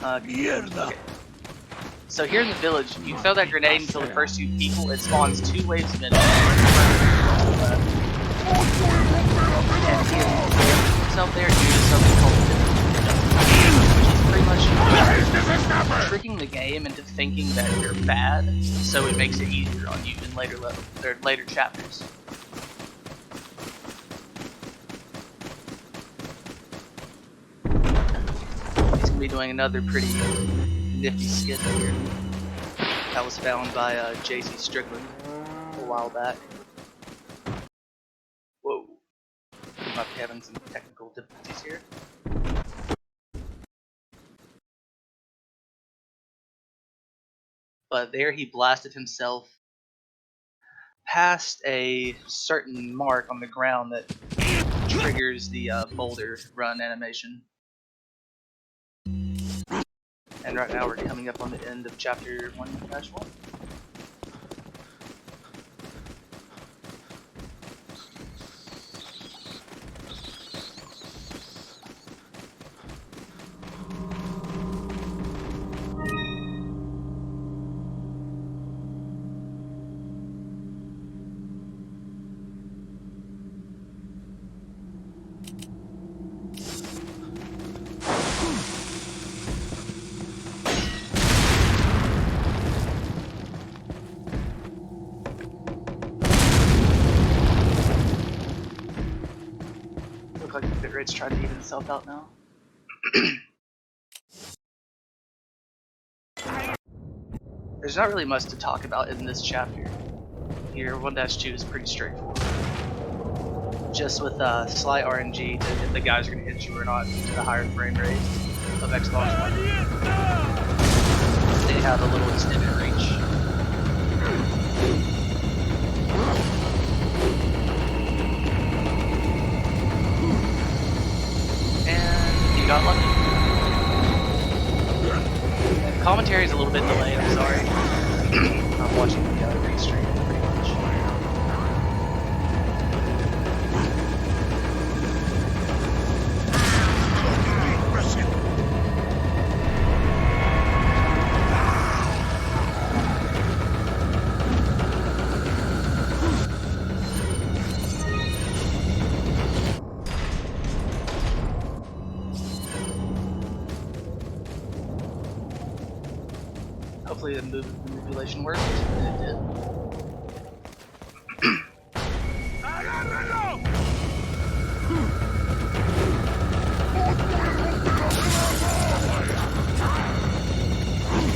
Okay. So here in the village, if you throw that grenade and kill the first 2 people, it spawns 2 waves of enemies. And he can himself there due to something called pretty much tricking the game into thinking that you're bad, so it makes it easier on you in later chapters. He's gonna be doing another pretty nifty skit here that was found by JC Strickland a while back. Whoa, we might be having some technical difficulties here. But there he blasted himself past a certain mark on the ground that triggers the boulder run animation. And right now we're coming up on the end of chapter 1-1. Look like the bit rate's trying to even itself out now. There's not really much to talk about in this chapter. Here, 1-2 is pretty straightforward. Just with slight RNG to if the guys are going to hit you or not due to the higher frame rate of Xbox One. They have a little extended reach. And you got lucky. The commentary is a little bit delayed, I'm sorry. I'm watching the restream pretty much. Hopefully the manipulation worked, and it did.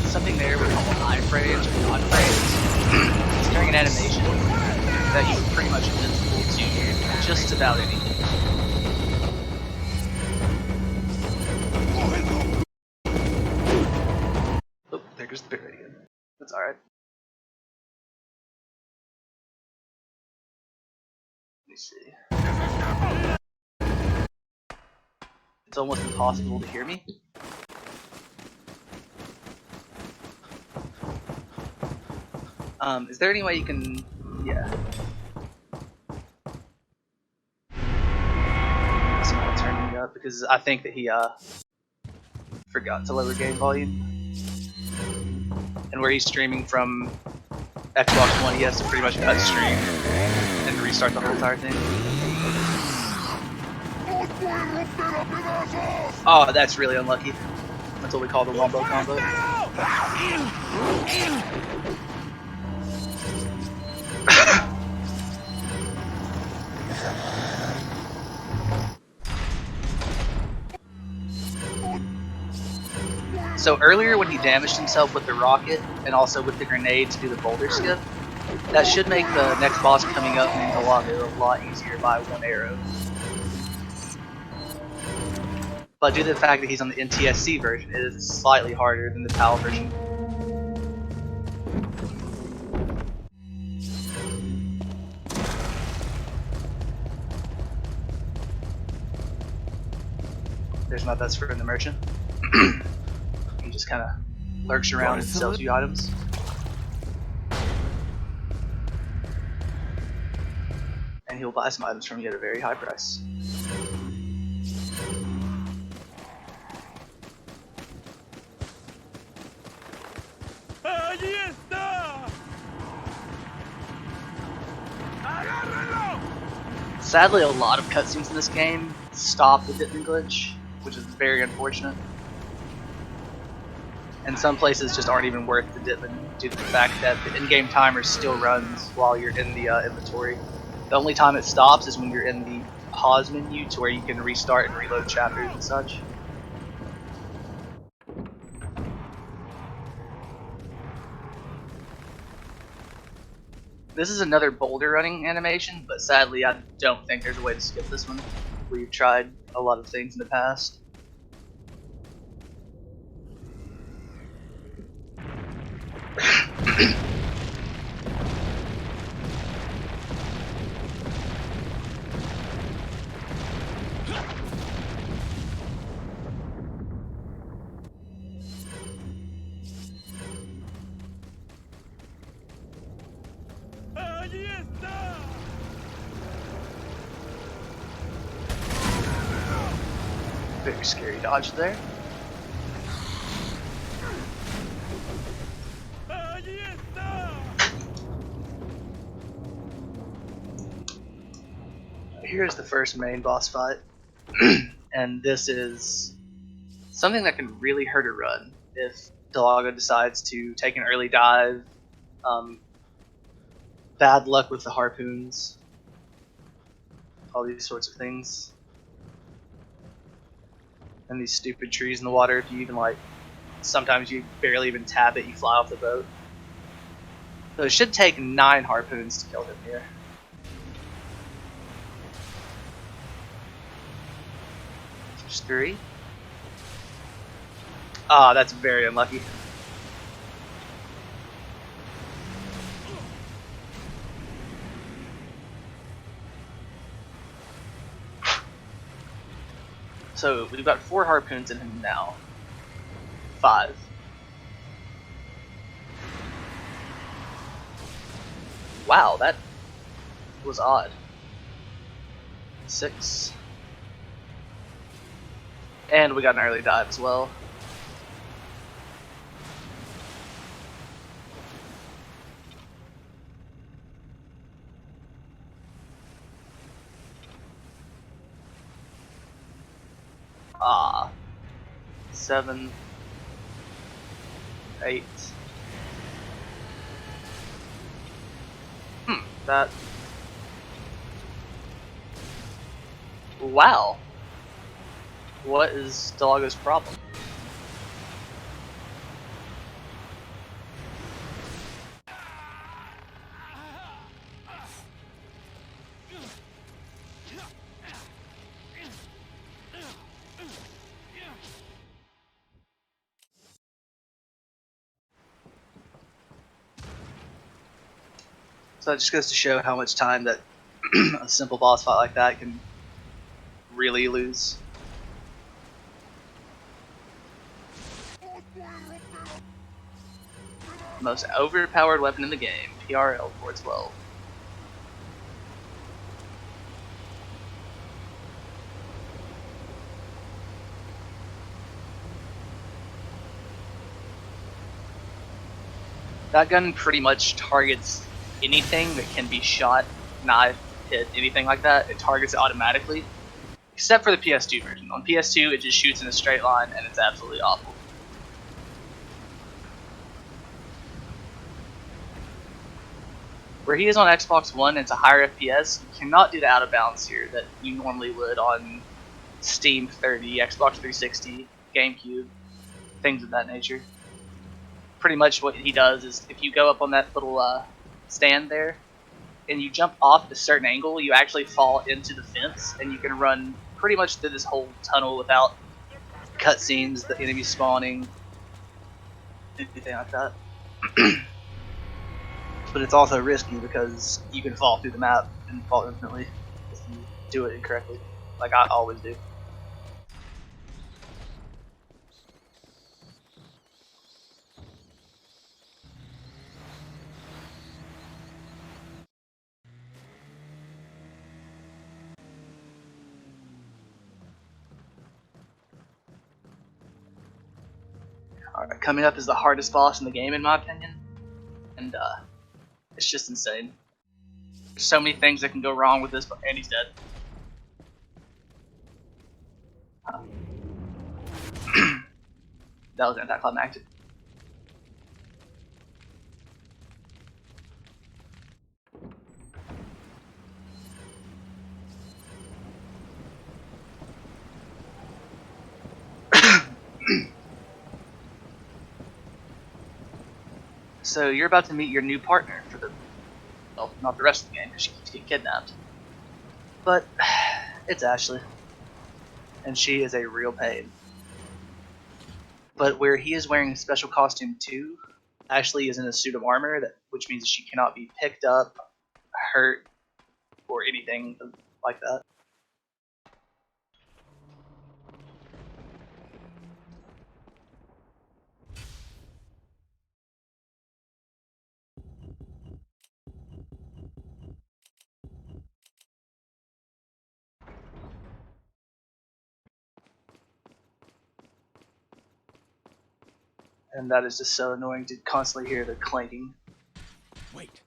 Something there with iframes or non-frames. It's during an animation that you're pretty much invincible to just about anything. Oh, there goes the bit rate again. That's alright. Let me see. It's almost impossible to hear me. Is there any way you can... yeah. So I'm gonna turn it up because I think that he forgot to lower game volume. And where he's streaming from Xbox One, he has to pretty much cut stream and restart the whole entire thing. Oh, that's really unlucky. That's what we call the wombo combo. So earlier when he damaged himself with the rocket and also with the grenade to do the boulder skip, that should make the next boss coming up named a lot easier by 1 arrow. But due to the fact that he's on the NTSC version, it is slightly harder than the PAL version. There's my best friend, the merchant. He just kind of lurks around and sells you items. And he'll buy some items from you at a very high price. Sadly, a lot of cutscenes in this game stop the Ditman glitch, which is very unfortunate. And some places just aren't even worth the Ditman due to the fact that the in-game timer still runs while you're in the inventory. The only time it stops is when you're in the pause menu to where you can restart and reload chapters and such. This is another boulder running animation, but sadly I don't think there's a way to skip this one. We've tried a lot of things in the past. Very scary dodge there. Here's the first main boss fight, and this is something that can really hurt a run if Delago decides to take an early dive. Bad luck with the harpoons, all these sorts of things. And these stupid trees in the water, if you even sometimes you barely even tap it, you fly off the boat. So it should take 9 harpoons to kill him here. There's 3. Ah, that's very unlucky. So we've got 4 harpoons in him now. 5. Wow, that was odd. 6. And we got an early dive as well. Ah. 7. 8. That. Wow. What is Delago's problem? So that just goes to show how much time that a simple boss fight like that can really lose. Most overpowered weapon in the game, PRL 412. That gun pretty much targets anything that can be shot, knife, hit, anything like that. It targets it automatically, except for the PS2 version. On PS2, it just shoots in a straight line, and it's absolutely awful. Where he is on Xbox One, it's a higher FPS. You cannot do the out of bounds here that you normally would on Steam 30, Xbox 360, GameCube, things of that nature. Pretty much what he does is if you go up on that little stand there and you jump off at a certain angle, you actually fall into the fence, and you can run pretty much through this whole tunnel without cutscenes, the enemies spawning, anything like that. But it's also risky because you can fall through the map and fall infinitely if you do it incorrectly, like I always do. Alright, coming up is the hardest boss in the game in my opinion, and it's just insane. So many things that can go wrong with this, and he's dead. That was anticlimactic. So you're about to meet your new partner for the, well, not the rest of the game because she keeps getting kidnapped. But it's Ashley, and she is a real pain. But where he is wearing a special costume too, Ashley is in a suit of armor, which means she cannot be picked up, hurt, or anything like that. And that is just so annoying to constantly hear the clanking. Wait.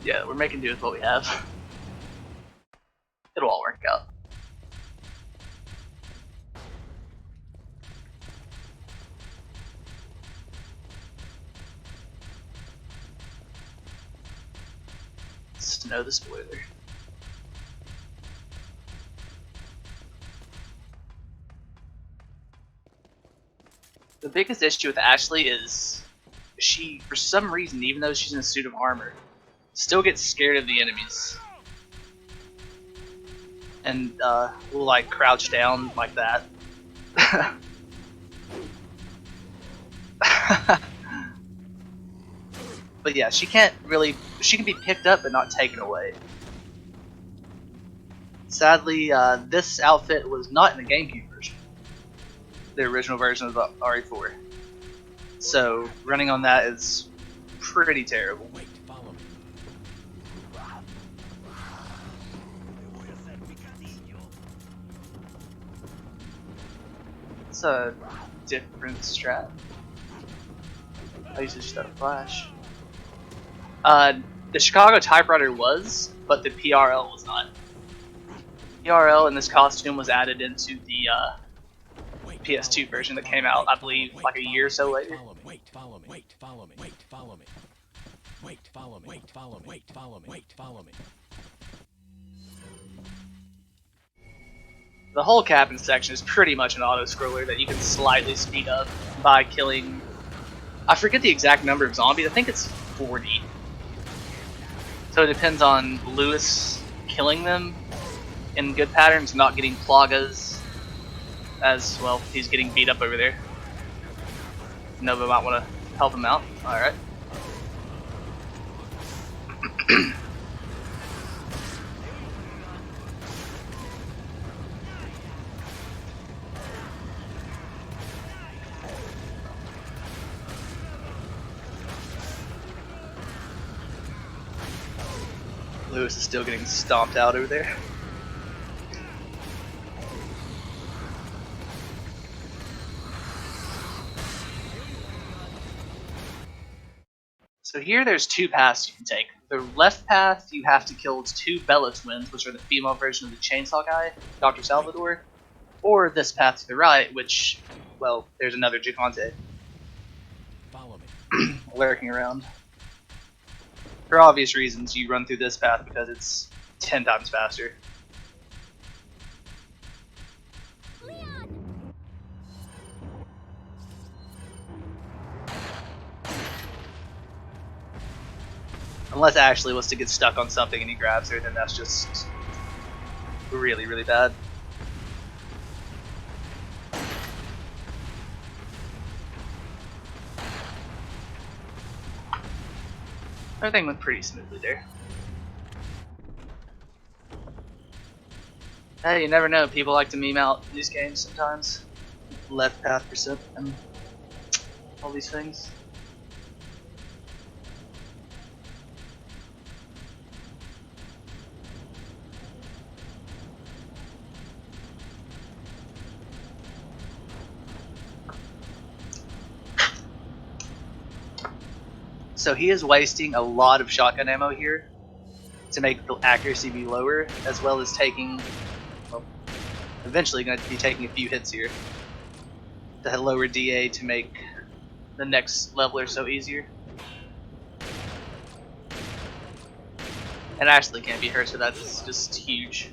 Yeah, we're making do with what we have. It'll all work out. Snow the spoiler. The biggest issue with Ashley is she, for some reason, even though she's in a suit of armor, still gets scared of the enemies. And will like crouch down like that. But yeah, she can be picked up but not taken away. Sadly, this outfit was not in the GameCube version, the original version of the RE4. So running on that is pretty terrible. Wait, follow me. It's a different strat. I usually just have a flash. The Chicago typewriter was, but the PRL was not. PRL in this costume was added into the PS2 version that came out, I believe, like a year or so later. Wait, follow me. Wait, follow me. Wait, follow me. Wait, follow me. Wait, follow me. Wait, follow me. Wait, follow me. The whole cabin section is pretty much an auto-scroller that you can slightly speed up by killing. I forget the exact number of zombies. I think it's 40. So it depends on Lewis killing them in good patterns, not getting plagas. As well, he's getting beat up over there. Nova might want to help him out. Alright. Lewis is still getting stomped out over there. So here there's two paths you can take. The left path, you have to kill 2 Bella twins, which are the female version of the chainsaw guy, Dr. Salvador. Or this path to the right, which, well, there's another Gigante Follow me. lurking around. For obvious reasons, you run through this path because it's 10 times faster. Unless Ashley was to get stuck on something and he grabs her, then that's just really, really bad. Everything went pretty smoothly there. Hey, you never know. People like to meme out these games sometimes. Left path percent and all these things. So he is wasting a lot of shotgun ammo here to make the accuracy be lower, as well as taking, well, eventually going to be taking a few hits here to lower DA to make the next leveler so easier. And Ashley can't be hurt, so that's just huge.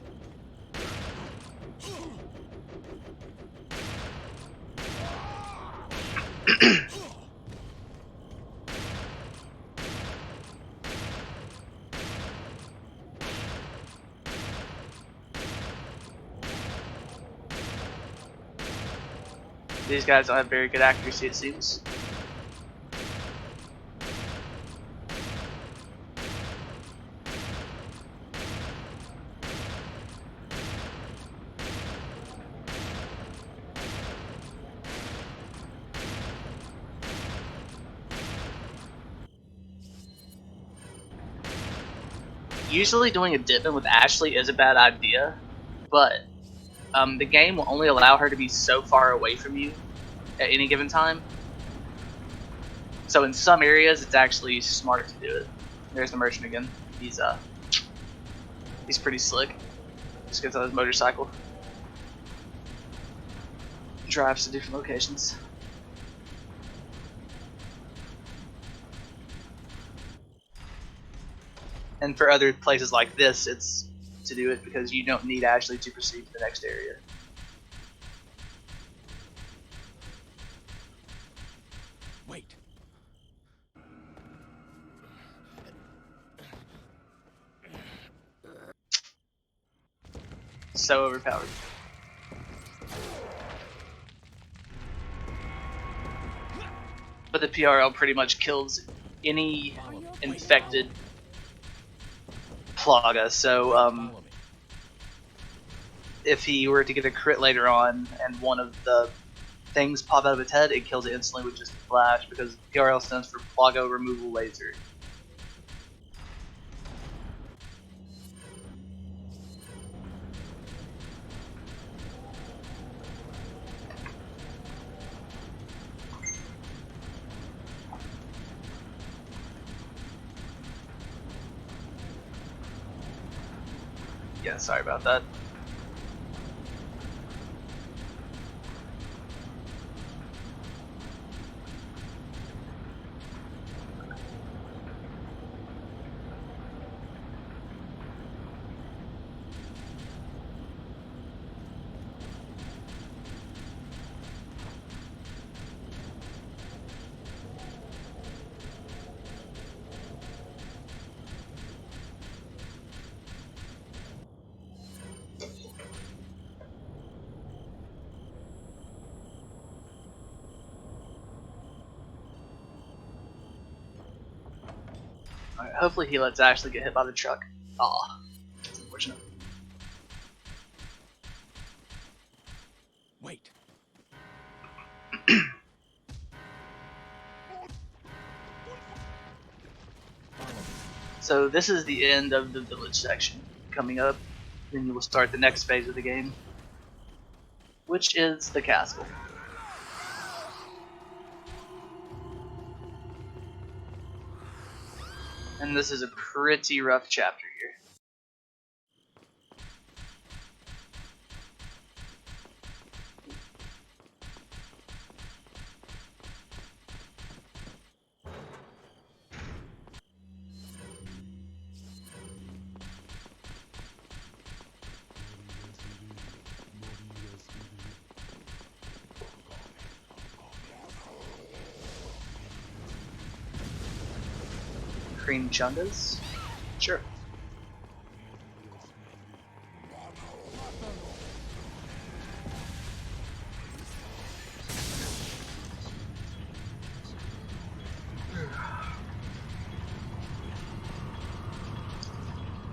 These guys don't have very good accuracy, it seems. Usually doing a dip in with Ashley is a bad idea, but the game will only allow her to be so far away from you at any given time. So in some areas, it's actually smart to do it. There's the merchant again. He's pretty slick. Just gets on his motorcycle, drives to different locations. And for other places like this, it's to do it because you don't need Ashley to proceed to the next area. Wait. So overpowered. But the PRL pretty much kills any infected Plaga, so if he were to get a crit later on and one of the things pop out of its head, it kills it instantly with just a flash, because PRL stands for Plaga Removal Laser. Yeah, sorry about that. Alright, hopefully he lets Ashley get hit by the truck. Aw, that's unfortunate. Wait. So this is the end of the village section. Coming up, then you will start the next phase of the game, which is the castle. And this is a pretty rough chapter here. Cream chungas? Sure.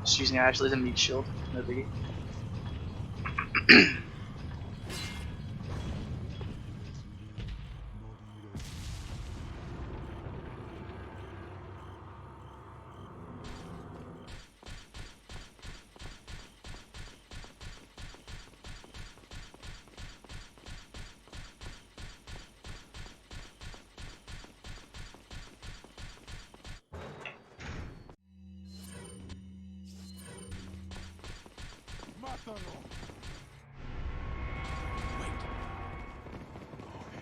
Just using Ashley as a meat shield, no biggie.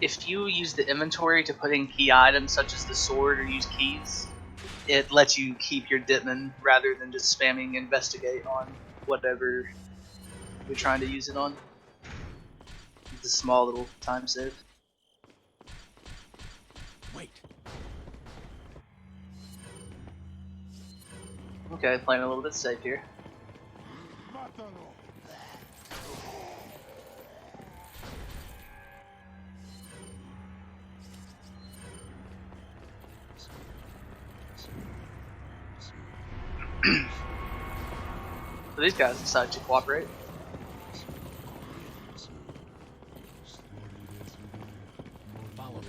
If you use the inventory to put in key items such as the sword or use keys, it lets you keep your Ditman rather than just spamming investigate on whatever you're trying to use it on. It's a small little time save. Wait. Okay, playing a little bit safe here. So these guys decide to cooperate. Follow me.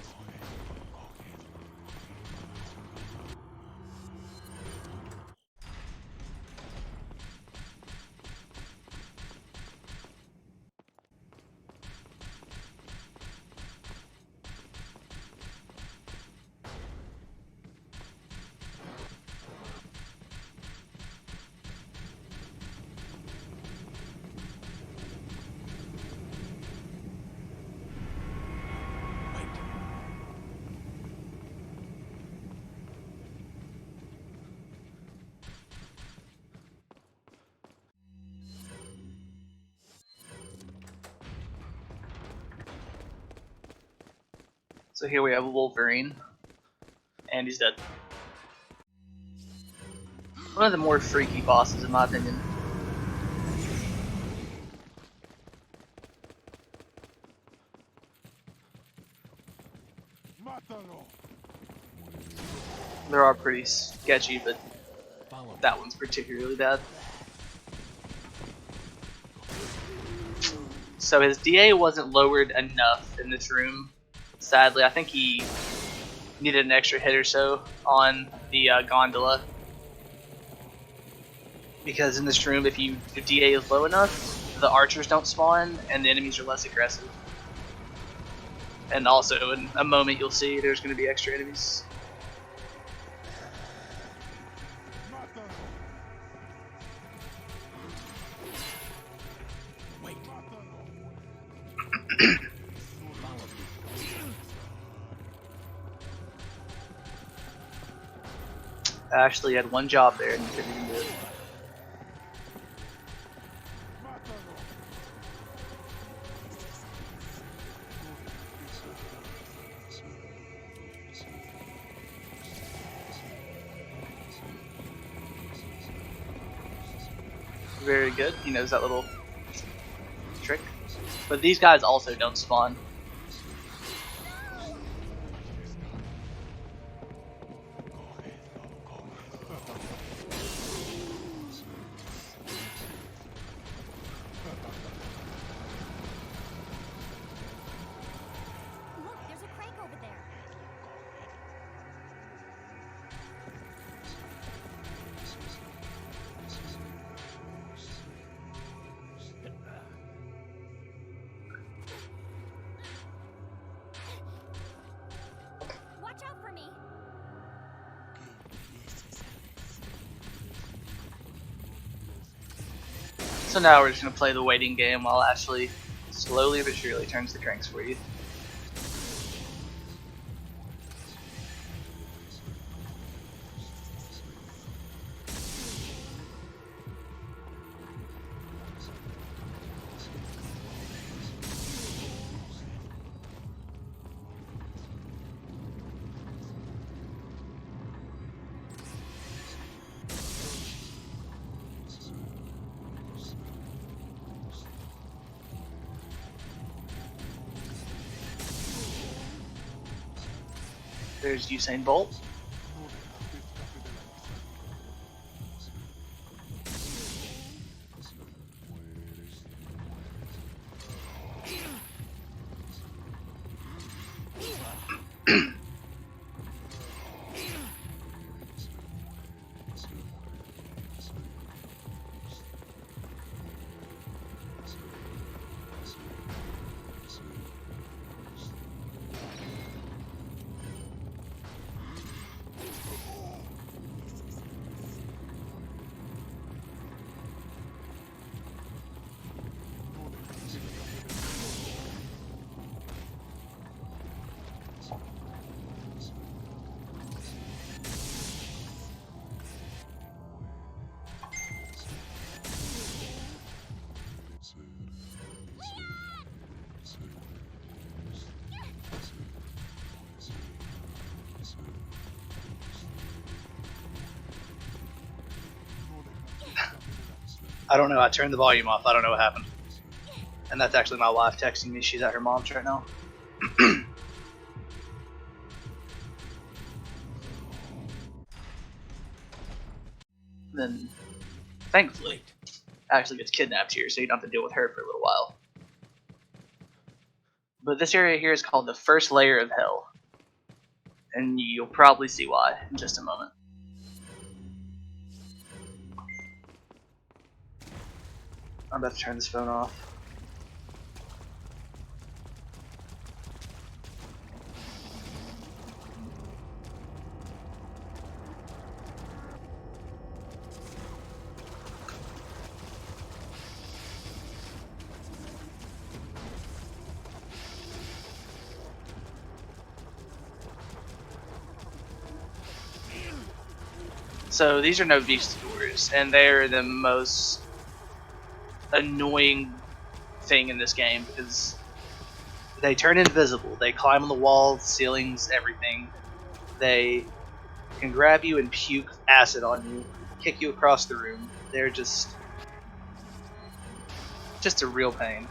Wait. So here we have a Wolverine, and he's dead. One of the more freaky bosses in my opinion. They're all pretty sketchy, but Follow me. that one's particularly bad. So his DA wasn't lowered enough in this room. Sadly, I think he needed an extra hit or so on the gondola. Because in this room, if your DA is low enough, the archers don't spawn and the enemies are less aggressive. And also, in a moment you'll see there's going to be extra enemies. Wait. Follow me. Ashley had one job there and he couldn't even do it. Very good. He knows that little trick. But these guys also don't spawn. Look, there's a crank over there. Watch out for me. So now we're just going to play the waiting game while Ashley slowly but surely turns the cranks for you. There's Usain Bolt. I don't know. I turned the volume off. I don't know what happened. And that's actually my wife texting me. She's at her mom's right now. Then, thankfully, actually gets kidnapped here, so you don't have to deal with her for a little while. But this area here is called the first layer of hell. And you'll probably see why in just a moment. I'm about to turn this phone off. So these are NovaSpeedruns doors, and they're the most annoying thing in this game because they turn invisible. They climb on the walls, ceilings, everything. They can grab you and puke acid on you, kick you across the room. They're just a real pain.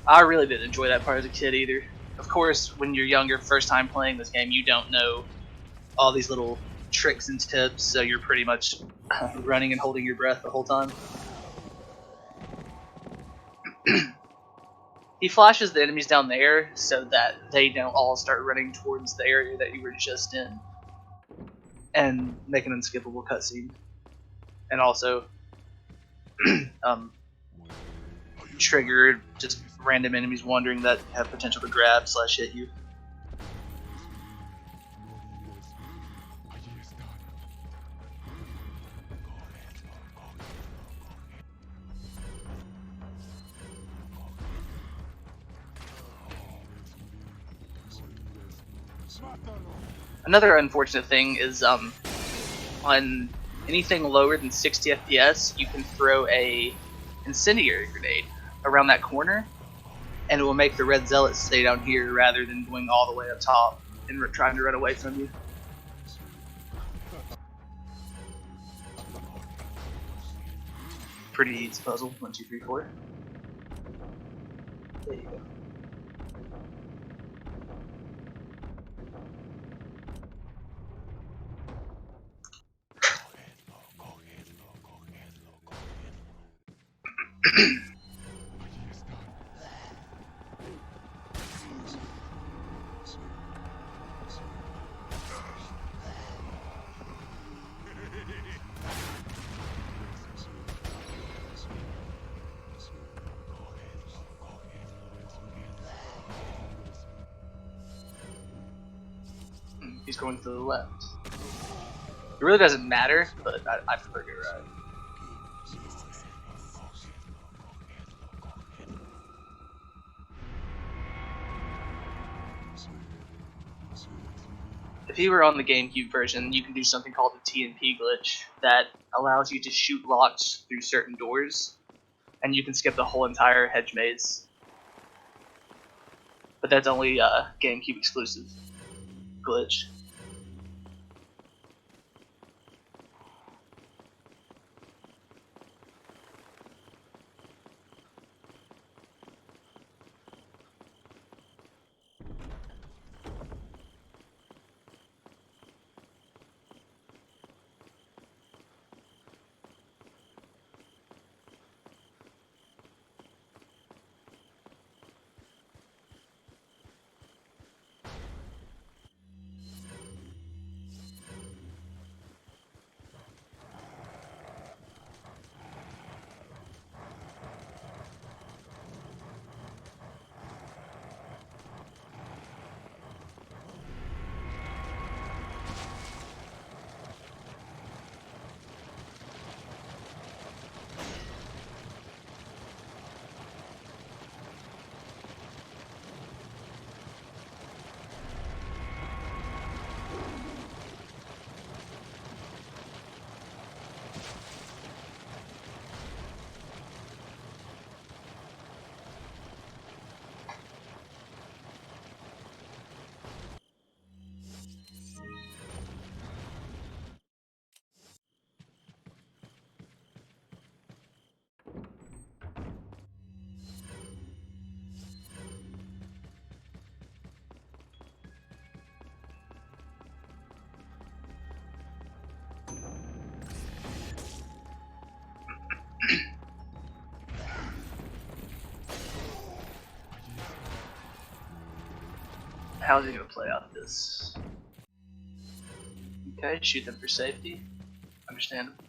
I really didn't enjoy that part as a kid either. Of course, when you're younger, first time playing this game, you don't know all these little tricks and tips, so you're pretty much running and holding your breath the whole time. He flashes the enemies down there so that they don't all start running towards the area that you were just in, and make an unskippable cutscene. And also, trigger just random enemies wandering that have potential to grab / hit you. Another unfortunate thing is on anything lower than 60 FPS, you can throw a incendiary grenade around that corner, and it will make the red zealots stay down here rather than going all the way up top and trying to run away from you. Pretty easy puzzle. 1, 2, 3, 4. There you go. He's going to the left. It really doesn't matter, but I prefer to go right. If you were on the GameCube version, you can do something called the TNP glitch that allows you to shoot locks through certain doors, and you can skip the whole entire hedge maze. But that's only GameCube exclusive glitch. how's he gonna play out this? Okay, shoot them for safety. Understandable.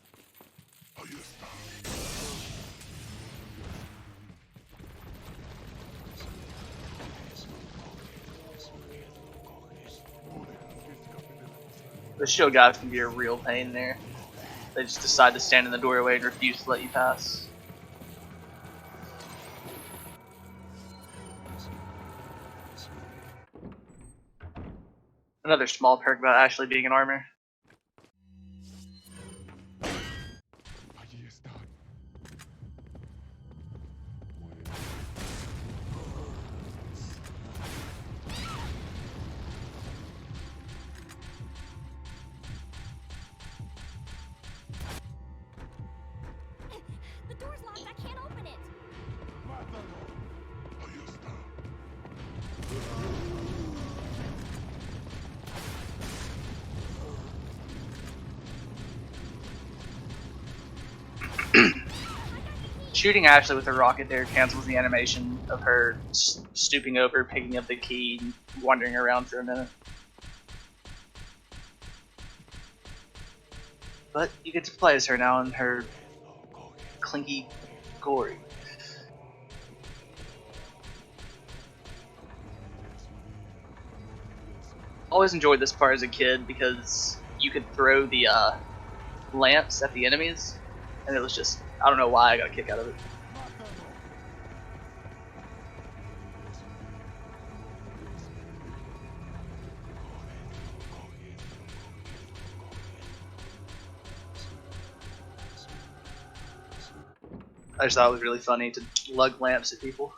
The shield guys can be a real pain there. They just decide to stand in the doorway and refuse to let you pass. Another small perk about Ashley being in armor. The door's locked. I can't open it. Shooting Ashley with a rocket there cancels the animation of her stooping over, picking up the key, and wandering around for a minute. But you get to play as her now in her clinky gory. Always enjoyed this part as a kid because you could throw the lamps at the enemies, and it was just, I don't know why I got a kick out of it. I just thought it was really funny to lug lamps at people.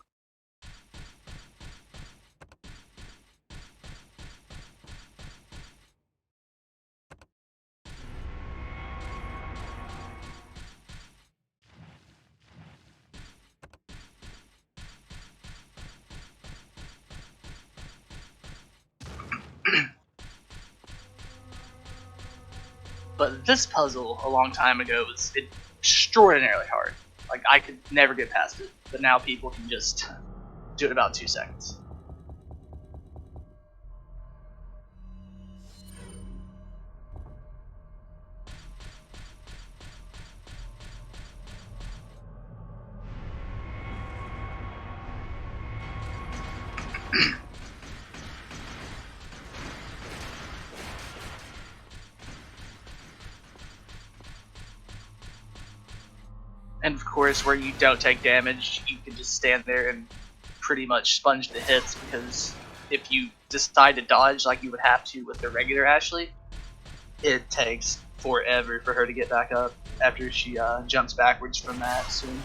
But this puzzle a long time ago was extraordinarily hard. Like, I could never get past it, but now people can just do it in about 2 seconds. And of course, where you don't take damage, you can just stand there and pretty much sponge the hits, because if you decide to dodge like you would have to with the regular Ashley, it takes forever for her to get back up after she jumps backwards from that soon.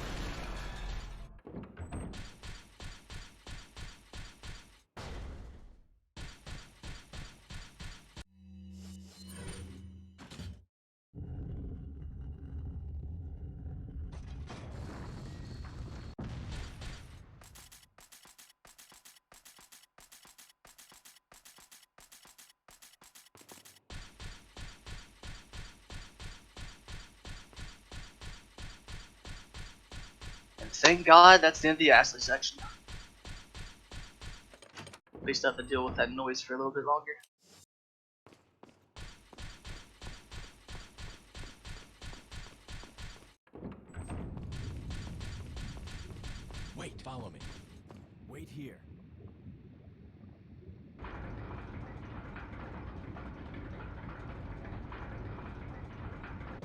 And thank God that's the end of the Ashley section. At least I have to deal with that noise for a little bit longer. Wait, follow me. Wait here.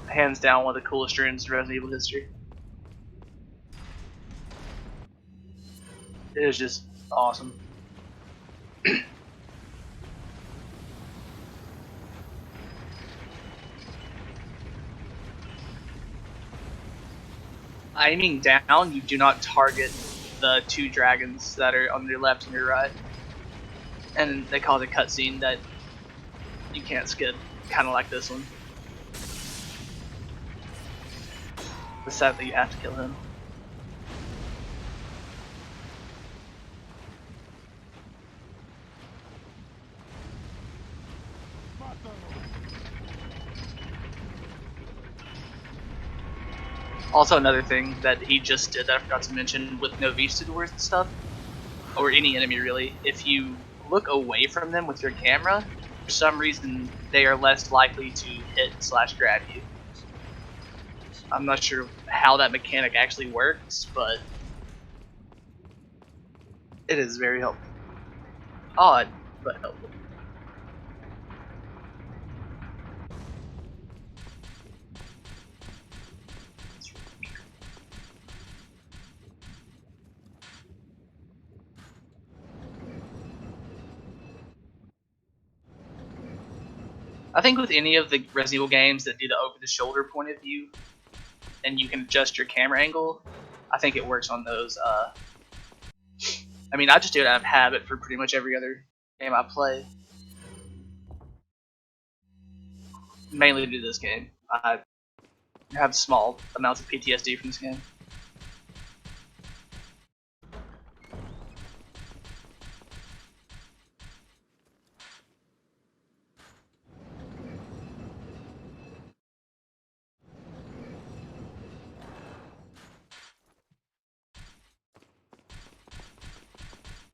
Hands down one of the coolest runes in Resident Evil history. It is just awesome. Aiming down, you do not target the 2 dragons that are on your left and your right. And they call it a cutscene that you can't skip, kind of like this one. But sadly, you have to kill him. Also, another thing that he just did that I forgot to mention with NovaSpeedruns and stuff, or any enemy really, if you look away from them with your camera, for some reason they are less likely to hit/grab you. I'm not sure how that mechanic actually works, but it is very helpful. Odd, but helpful. I think with any of the Resident Evil games that do the over-the-shoulder point of view, and you can adjust your camera angle, I think it works on those. I mean, I just do it out of habit for pretty much every other game I play. Mainly due to this game. I have small amounts of PTSD from this game.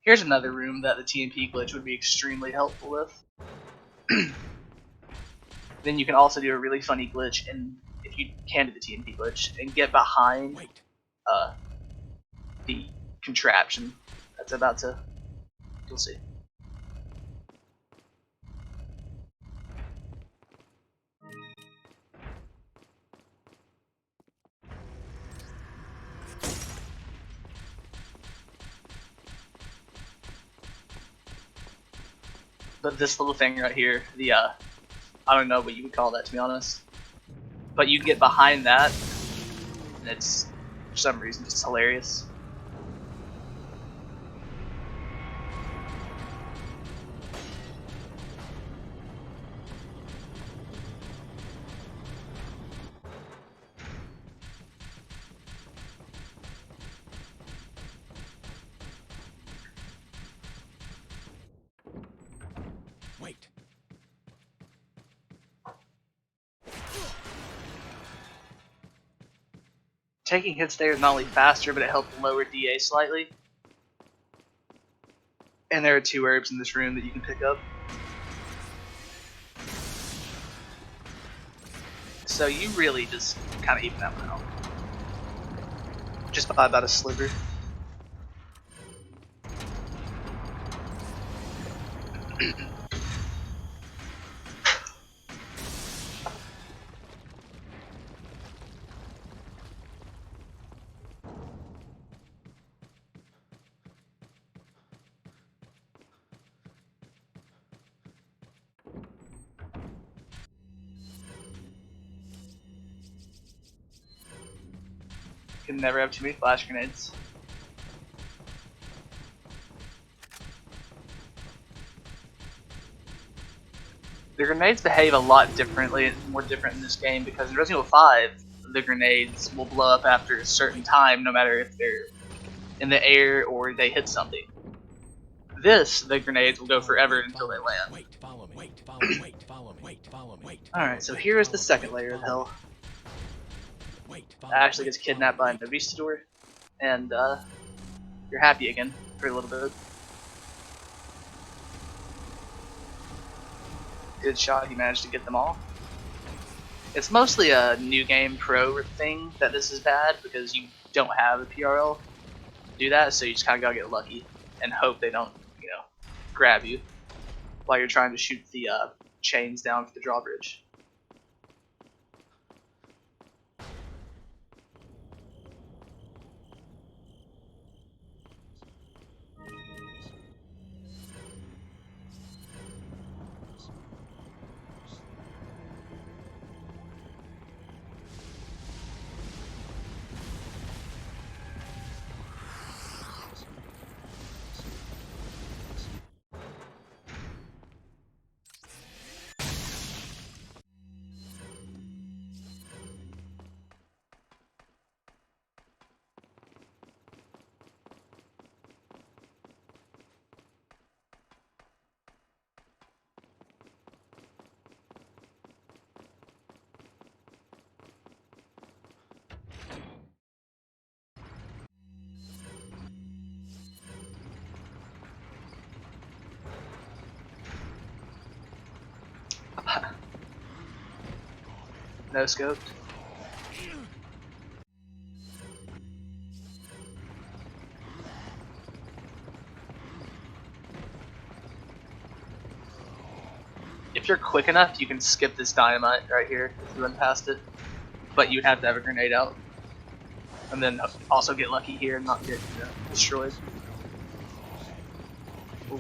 Here's another room that the TMP glitch would be extremely helpful with. Then you can also do a really funny glitch, and if you can do the TMP glitch, and get behind the contraption that's about to, you'll see. But this little thing right here, the I don't know what you would call that, to be honest. But you get behind that, and it's, for some reason, just hilarious. Wait. Taking hits there is not only faster, but it helps lower DA slightly. And there are 2 herbs in this room that you can pick up. So you really just kind of even that one out. Just by about a sliver. You can never have too many flash grenades. The grenades behave a lot differently, more different in this game, because in Resident Evil 5, the grenades will blow up after a certain time, no matter if they're in the air or they hit something. This, the grenades will go forever until they land. Wait, follow me. Wait, follow me. Wait, follow me. Wait, follow me. Wait. Alright, so here is the second layer of hell. Ashley gets kidnapped by a NovaSpeedrun, and you're happy again for a little bit. Good shot, he managed to get them all. It's mostly a new game pro thing that this is bad, because you don't have a PRL to do that, so you just kind of gotta get lucky and hope they don't, grab you while you're trying to shoot the chains down for the drawbridge. No scoped. If you're quick enough, you can skip this dynamite right here if you run past it. But you'd have to have a grenade out. And then also get lucky here and not get destroyed. Ooh.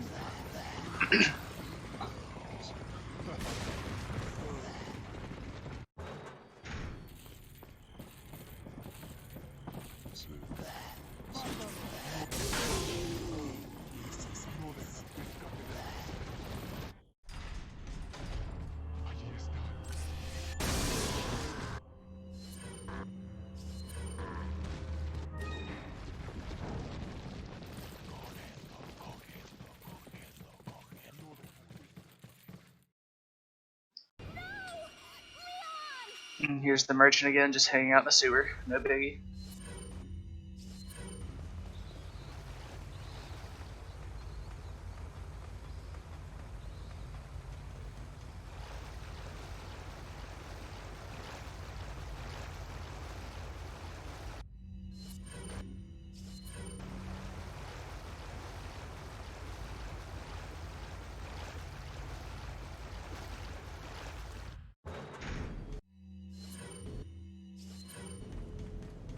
And here's the merchant again, just hanging out in the sewer. No biggie.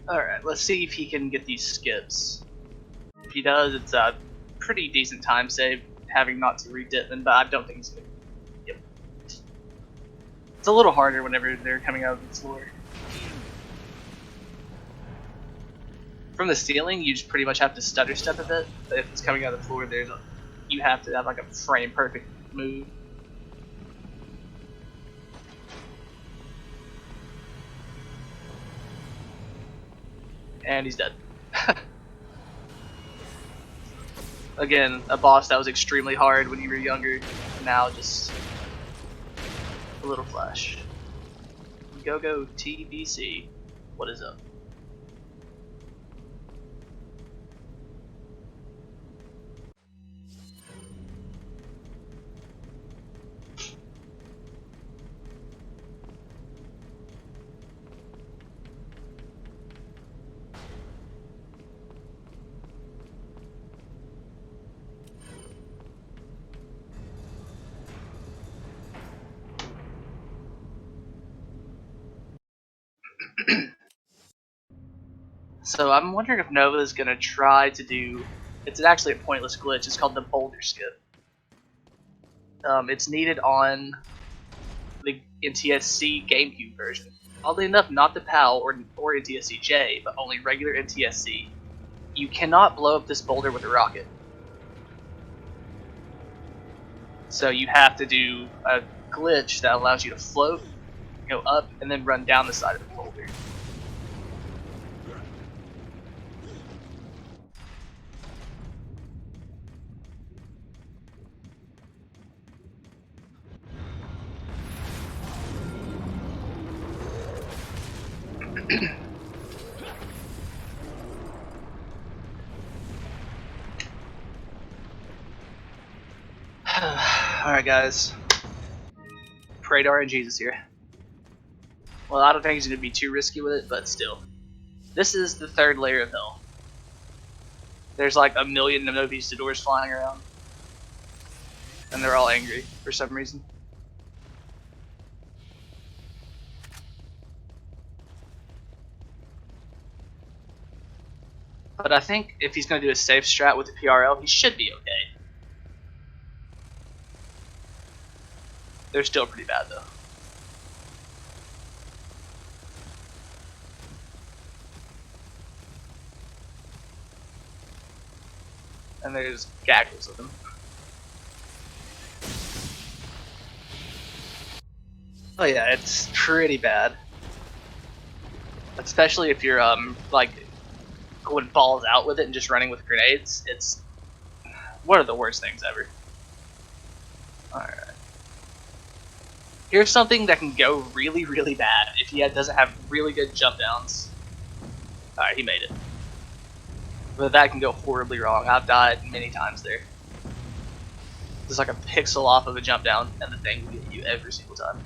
Alright, let's see if he can get these skips. If he does, it's a pretty decent time save, having not to re-dip them, but I don't think he's gonna. Yep. It's a little harder whenever they're coming out of the floor. From the ceiling, you just pretty much have to stutter step a bit, but if it's coming out of the floor, you have to have like a frame perfect move. And he's dead. Again, a boss that was extremely hard when you were younger, now just a little flash. Go TBC. What is up? So I'm wondering if Nova is gonna try to do. It's actually a pointless glitch. It's called the boulder skip. It's needed on the NTSC GameCube version. Oddly enough, not the PAL or NTSC-J, but only regular NTSC. You cannot blow up this boulder with a rocket. So you have to do a glitch that allows you to float, go up, and then run down the side of the boulder. Alright guys, pray to our Jesus here. Well, I don't think he's going to be too risky with it, but still. This is the third layer of hell. There's like a million NovaSpeedruns flying around. And they're all angry for some reason. But I think if he's going to do a safe strat with the PRL, he should be okay. They're still pretty bad though. And there's gaggles of them. Oh yeah, it's pretty bad. Especially if you're like going balls out with it and just running with grenades. It's one of the worst things ever. Alright. Here's something that can go really, really bad if he doesn't have really good jump downs. Alright, he made it. But that can go horribly wrong. I've died many times there. Just like a pixel off of a jump down and the thing will get you. you every single time.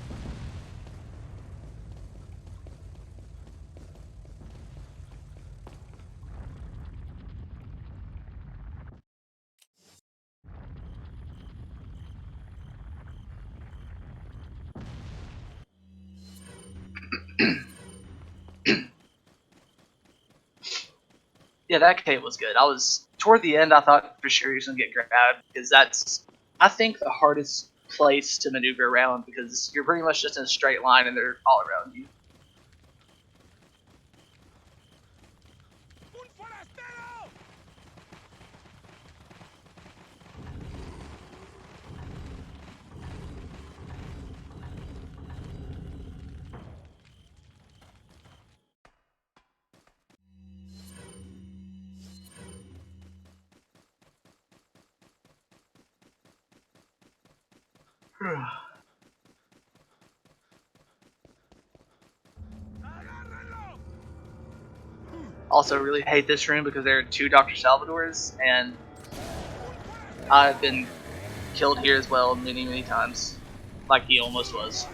Yeah, that cave was good. I was toward the end. I thought for sure he was gonna get grabbed because that's, I think, the hardest place to maneuver around because you're pretty much just in a straight line and they're all around you. Also, really hate this room because there are 2 Dr. Salvadors, and I've been killed here as well many times, like he almost was.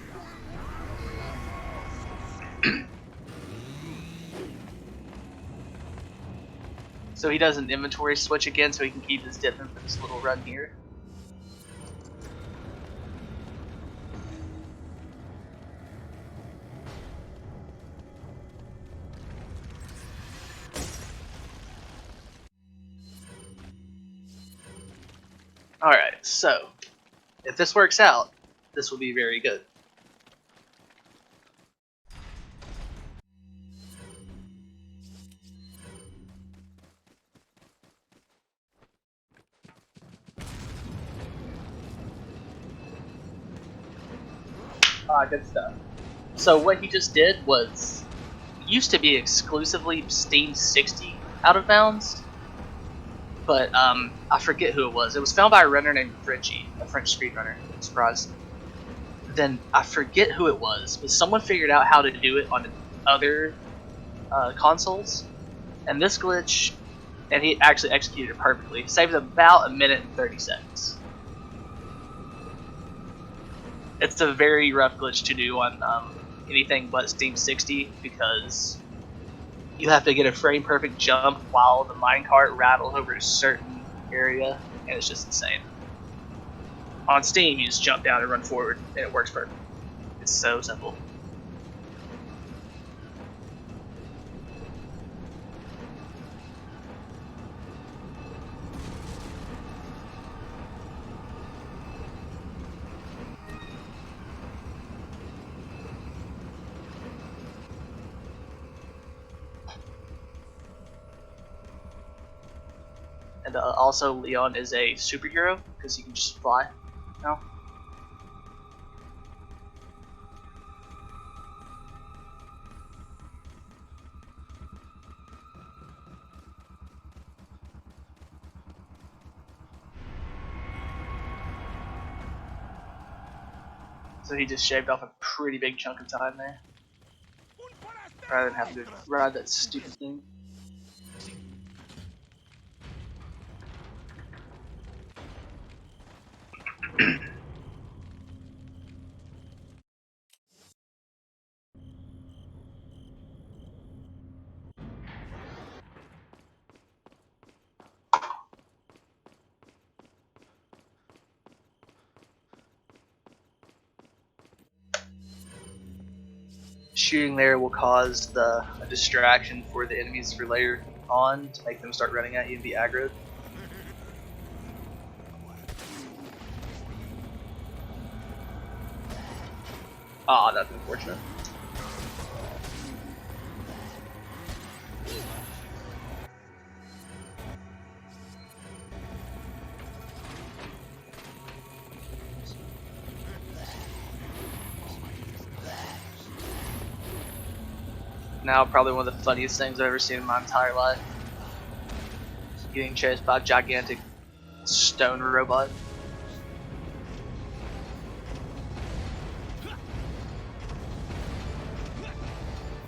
So he does an inventory switch again so he can keep his dipping for this little run here. Alright, so if this works out, this will be very good. Good stuff. So what he just did was, used to be exclusively Steam 60 out of bounds, but I forget who it was. It was found by a runner named Frenchie, a French speedrunner. Surprise. Then I forget who it was, but someone figured out how to do it on other consoles, and this glitch, and he actually executed it perfectly. Saves about 1 minute and 30 seconds. It's a very rough glitch to do on anything but Steam 60 because you have to get a frame perfect jump while the minecart rattles over a certain area, and it's just insane. On Steam, you just jump down and run forward, and it works perfect. It's so simple. And also, Leon is a superhero because he can just fly now. So he just shaved off a pretty big chunk of time there, rather than having to ride that stupid thing. Shooting there will cause a distraction for the enemies for later on to make them start running at you and be aggroed. Ah, that's unfortunate. Now, probably one of the funniest things I've ever seen in my entire life. Getting chased by a gigantic stone robot.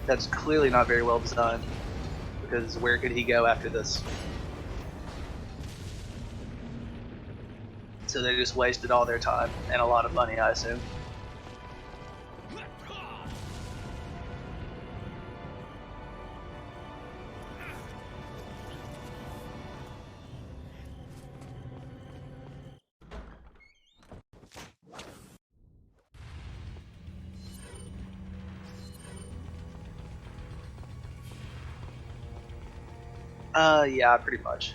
That's clearly not very well designed, because where could he go after this? So they just wasted all their time, and a lot of money, I assume. Yeah, pretty much.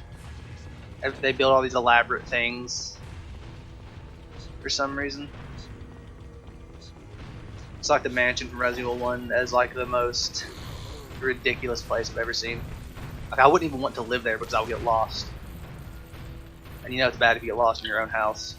They build all these elaborate things for some reason. It's like the mansion from Resident Evil 1 as like the most ridiculous place I've ever seen. Like I wouldn't even want to live there because I would get lost. And you know it's bad if you get lost in your own house.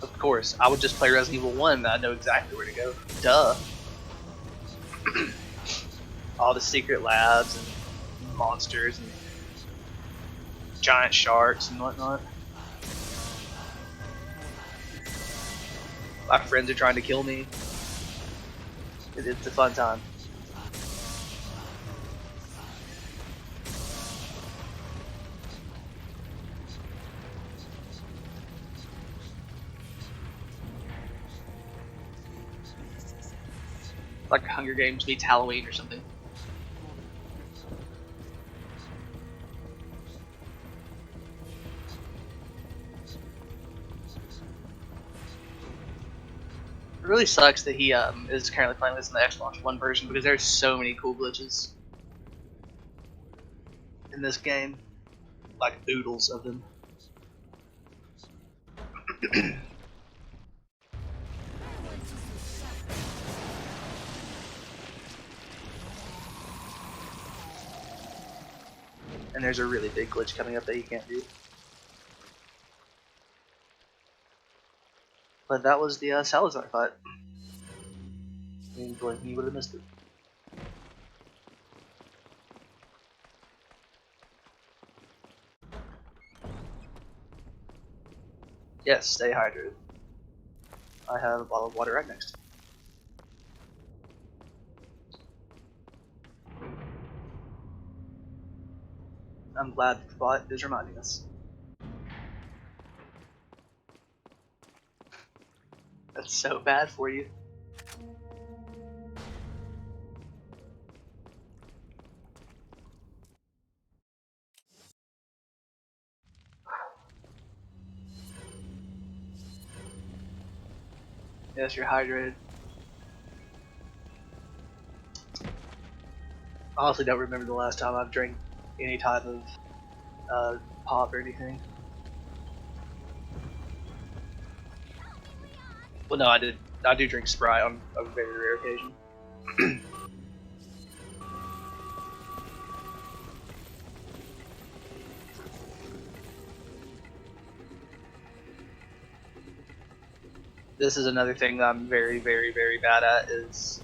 Of course, I would just play Resident Evil 1 and I know exactly where to go. Duh. All the secret labs and monsters and giant sharks and whatnot. My friends are trying to kill me. It's a fun time. Like Hunger Games meets Halloween or something. It really sucks that he is currently playing this in the Xbox One version because there's so many cool glitches in this game, like oodles of them. And there's a really big glitch coming up that you can't do. But that was the Salazar fight. And you would have missed it. Yes, stay hydrated. I have a bottle of water right next to me. I'm glad the bot is reminding us. That's so bad for you. Yes, you're hydrated. I honestly don't remember the last time I've drank any type of pop or anything. Well, no, I did. I do drink Sprite on a very rare occasion. This is another thing that I'm very, very, very bad at is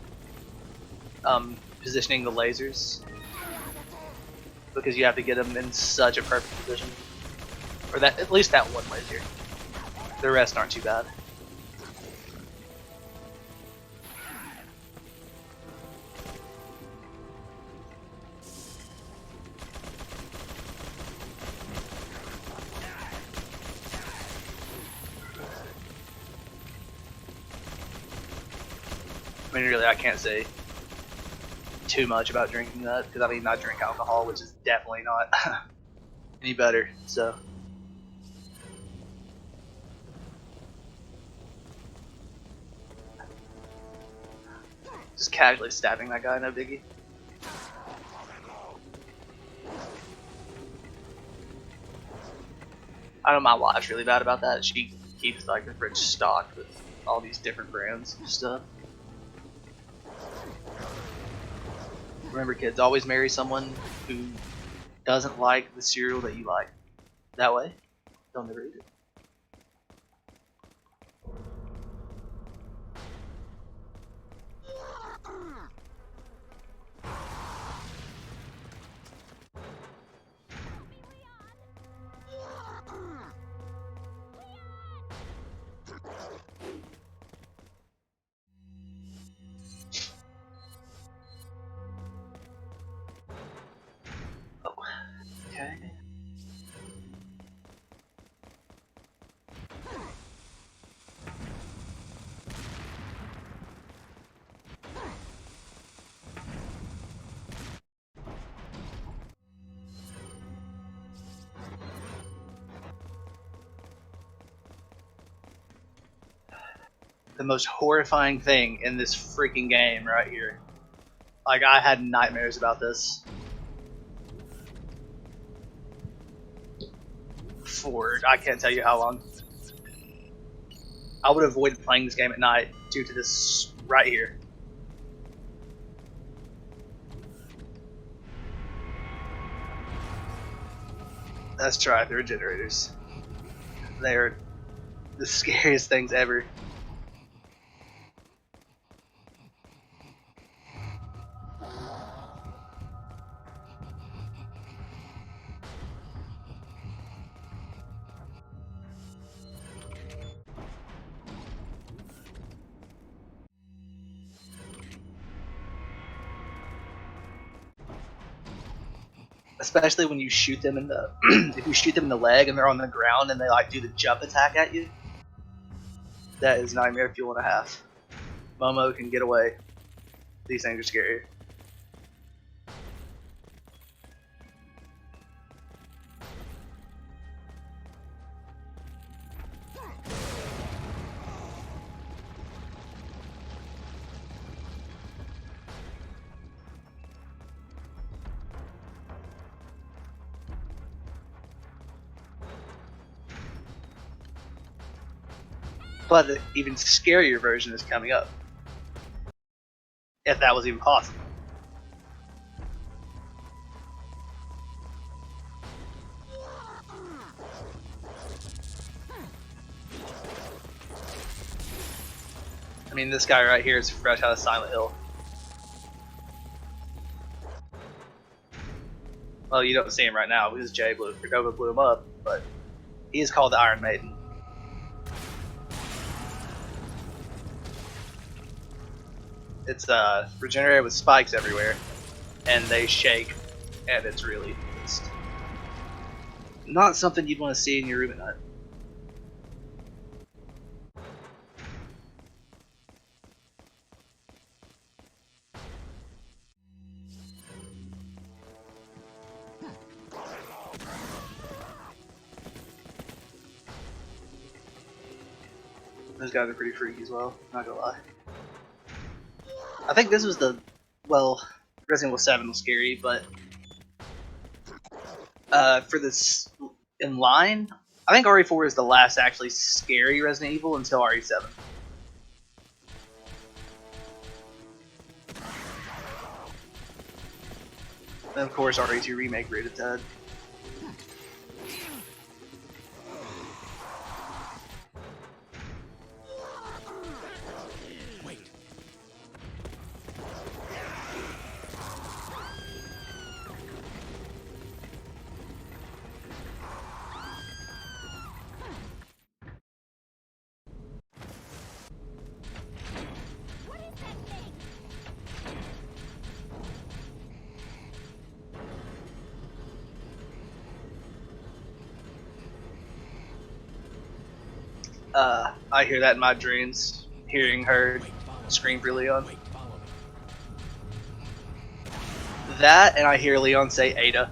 positioning the lasers, because you have to get them in such a perfect position, or that at least that one laser. The rest aren't too bad. I mean, really, I can't say too much about drinking that, because I mean, I drink alcohol, which is definitely not any better, so. Just casually stabbing that guy, no biggie. I know my wife's really bad about that. She keeps like the fridge stocked with all these different brands of stuff. Remember, kids, always marry someone who doesn't like the cereal that you like. That way, they'll never eat it. Oh, okay. the most horrifying thing in this freaking game right here. Like, I had nightmares about this for I can't tell you how long. I would avoid playing this game at night due to this right here. That's right, they're generators. They're the scariest things ever. Especially when you shoot them in the if you shoot them in the leg and they're on the ground and they like do the jump attack at you. That is nightmare fuel and a half. Momo can get away. These things are scary. But the even scarier version is coming up. If that was even possible. I mean, this guy right here is fresh out of Silent Hill. Well, you don't see him right now because Nova blew him up, but he is called the Iron Maiden. It's regenerated with spikes everywhere, and they shake, and it's really just not something you'd want to see in your room at night. Those guys are pretty freaky as well, not gonna lie. I think this was the, well, Resident Evil 7 was scary, but for this in line, I think RE4 is the last actually scary Resident Evil until RE7. And of course RE2 Remake Rated Dead. I hear that in my dreams, hearing her scream for Leon. That, and I hear Leon say Ada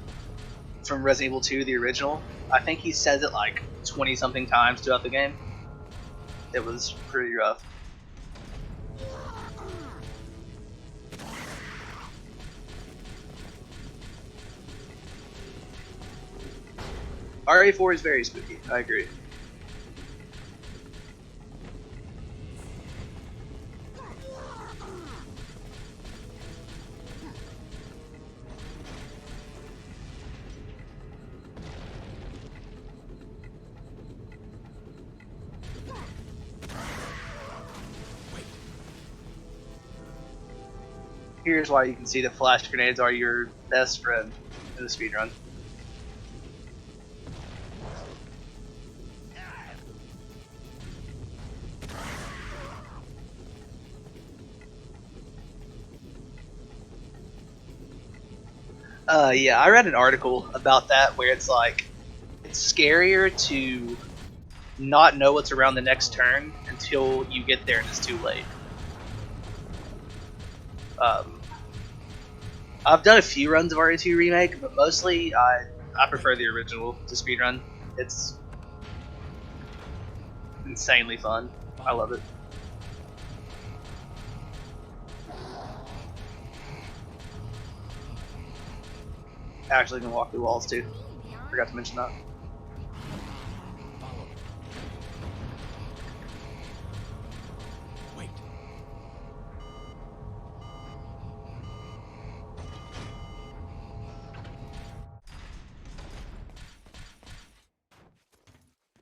from Resident Evil 2, the original. I think he says it like 20 something times throughout the game. It was pretty rough. RE4 is very spooky, I agree. Here's why you can see that flash grenades are your best friend in the speedrun. Yeah, I read an article about that where it's like, it's scarier to not know what's around the next turn until you get there and it's too late. I've done a few runs of RE2 Remake, but mostly I prefer the original to speedrun. It's insanely fun. I love it. Ashley can walk through walls too. Forgot to mention that. Follow me. Wait.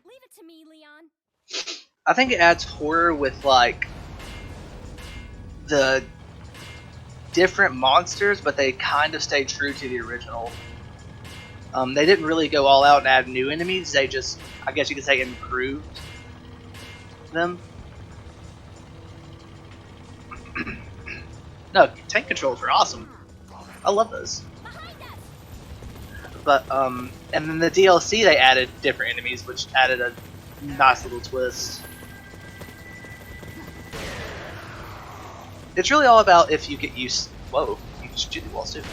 Leave it to me, Leon. I think it adds horror with like the different monsters, but they kind of stay true to the original. They didn't really go all out and add new enemies. They just, I guess you could say, improved them. No, tank controls were awesome. I love those. Behind us. But and then the DLC they added different enemies, which added a nice little twist. It's really all about if you get used. Whoa, you can shoot the walls too.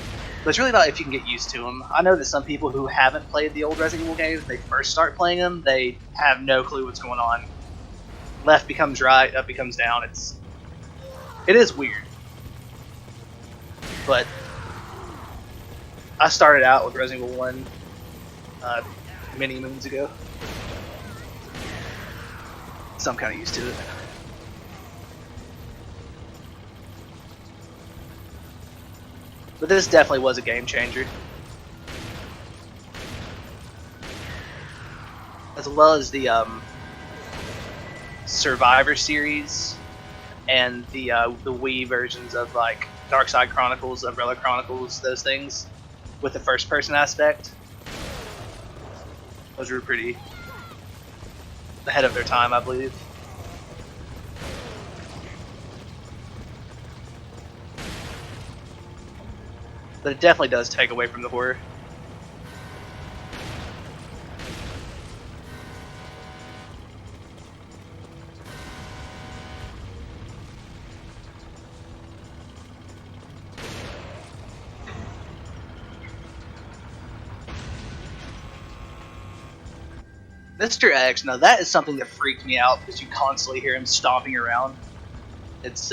But it's really about if you can get used to them. I know that some people who haven't played the old Resident Evil games, they first start playing them, they have no clue what's going on. Left becomes right, up becomes down. It is weird. But I started out with Resident Evil 1 many moons ago, so I'm kind of used to it. But this definitely was a game changer. As well as the Survivor series and the Wii versions of like Dark Side Chronicles, Umbrella Chronicles, those things with the first person aspect. Those were pretty ahead of their time, I believe. But it definitely does take away from the horror. Mr. X, now that is something that freaked me out because you constantly hear him stomping around. It's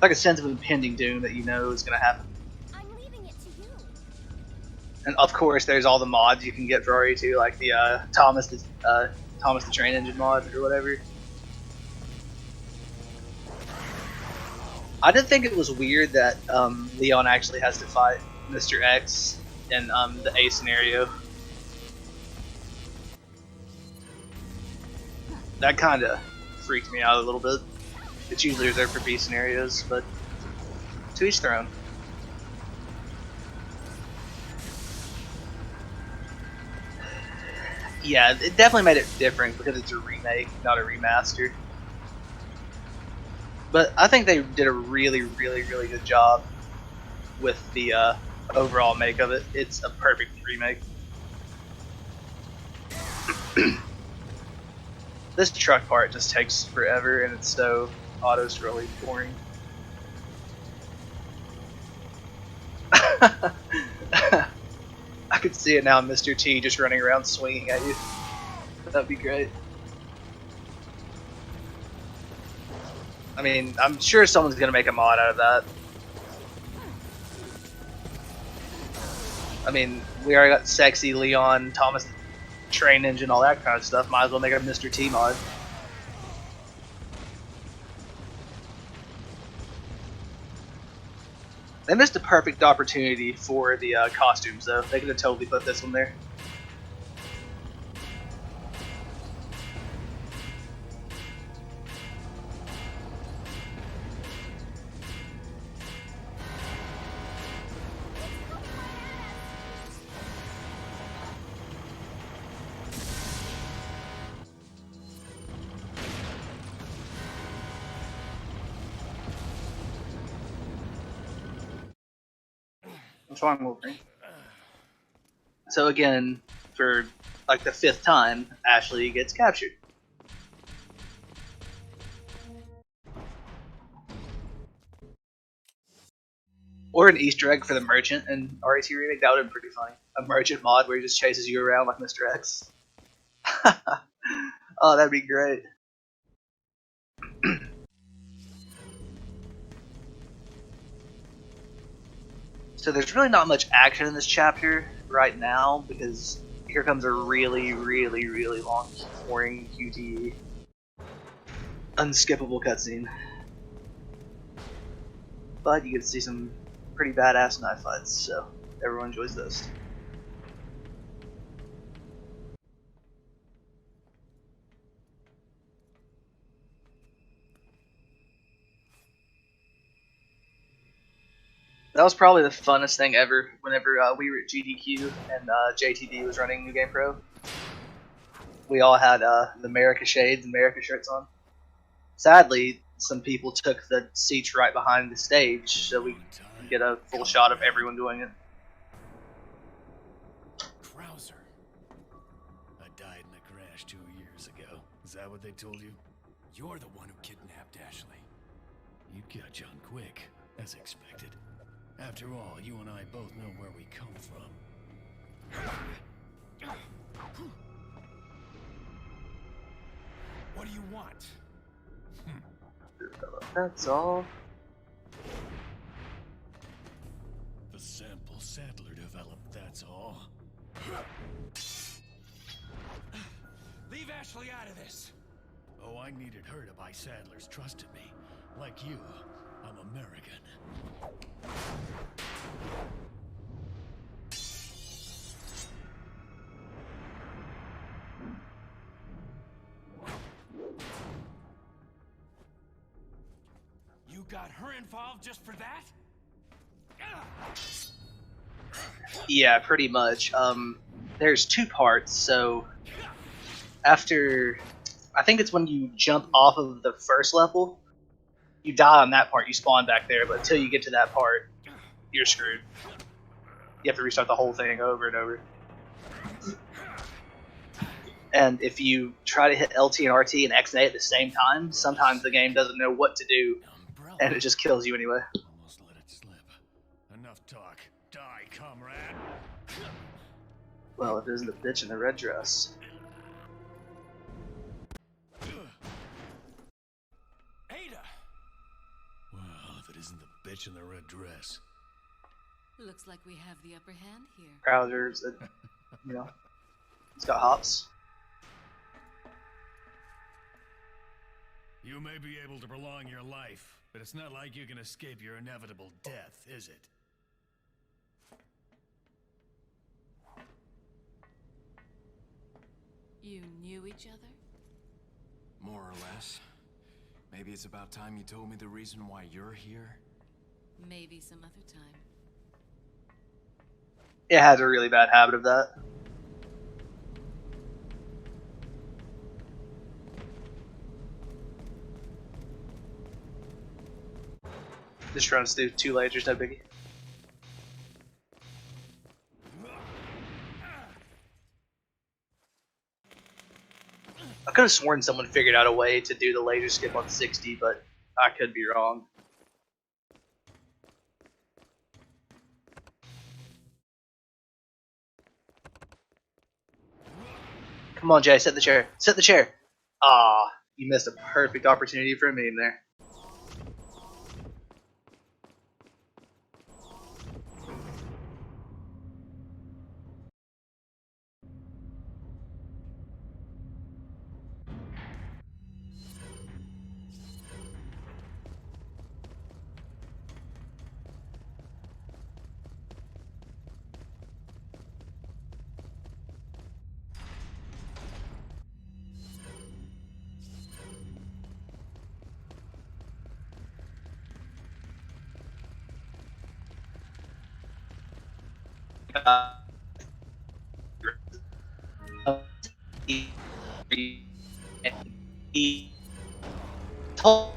like a sense of impending doom that you know is going to happen. I'm leaving it to you. And of course, there's all the mods you can get for RE2, like the Thomas the Train Engine mod or whatever. I did think it was weird that Leon actually has to fight Mr. X in the A scenario. That kind of freaked me out a little bit. It's usually reserved for B scenarios, but to each their own. Yeah, it definitely made it different because it's a remake, not a remaster. But I think they did a really, really, really good job with the overall make of it. It's a perfect remake. This truck part just takes forever and it's so auto-scrolling boring. I could see it now, Mr. T just running around swinging at you. That'd be great. I mean, I'm sure someone's gonna make a mod out of that. I mean, we already got sexy Leon, Thomas the Train Engine, all that kind of stuff. Might as well make a Mr. T mod. They missed a perfect opportunity for the costumes, though. They could have totally put this one there. What's wrong, Wolverine? So again, for like the 5th time, Ashley gets captured. Or an Easter egg for the merchant in RE2 remake, that would have been pretty funny. A merchant mod where he just chases you around like Mr. X. Oh, that'd be great. So there's really not much action in this chapter right now because here comes a really long, boring QTE, unskippable cutscene. But you get to see some pretty badass knife fights, so everyone enjoys those. That was probably the funnest thing ever whenever we were at GDQ and JTD was running New Game Pro. We all had the America shades and America shirts on. Sadly, some people took the seats right behind the stage so we could get a full shot of everyone doing it. Krauser. I died in a crash 2 years ago. Is that what they told you? You're the one who kidnapped Ashley. You catch on quick, as expected. After all, you and I both know where we come from. What do you want? That's all. The sample Sadler developed, that's all. Leave Ashley out of this! Oh, I needed her to buy Sadler's trust in me. Like you, I'm American. You got her involved just for that? Yeah, pretty much. There's two parts, so after, I think it's when you jump off of the first level, you die on that part, you spawn back there, but until you get to that part, you're screwed. You have to restart the whole thing over and over. And if you try to hit LT and RT and X and A at the same time, sometimes the game doesn't know what to do, and it just kills you anyway. Almost let it slip. Enough talk. Die, comrade. Well, it isn't the bitch in the red dress. Ada! Well, if it isn't the bitch in the red dress. Looks like we have the upper hand here. Trousers, you know, it's got hops. You may be able to prolong your life, but it's not like you can escape your inevitable death, is it? You knew each other? More or less. Maybe it's about time you told me the reason why you're here. Maybe some other time. It has a really bad habit of that. Just runs through 2 lasers, no biggie. I could have sworn someone figured out a way to do the laser skip on 60, but I could be wrong. Come on, Jay, sit in the chair. Sit in the chair. Ah, you missed a perfect opportunity for a meme there. He told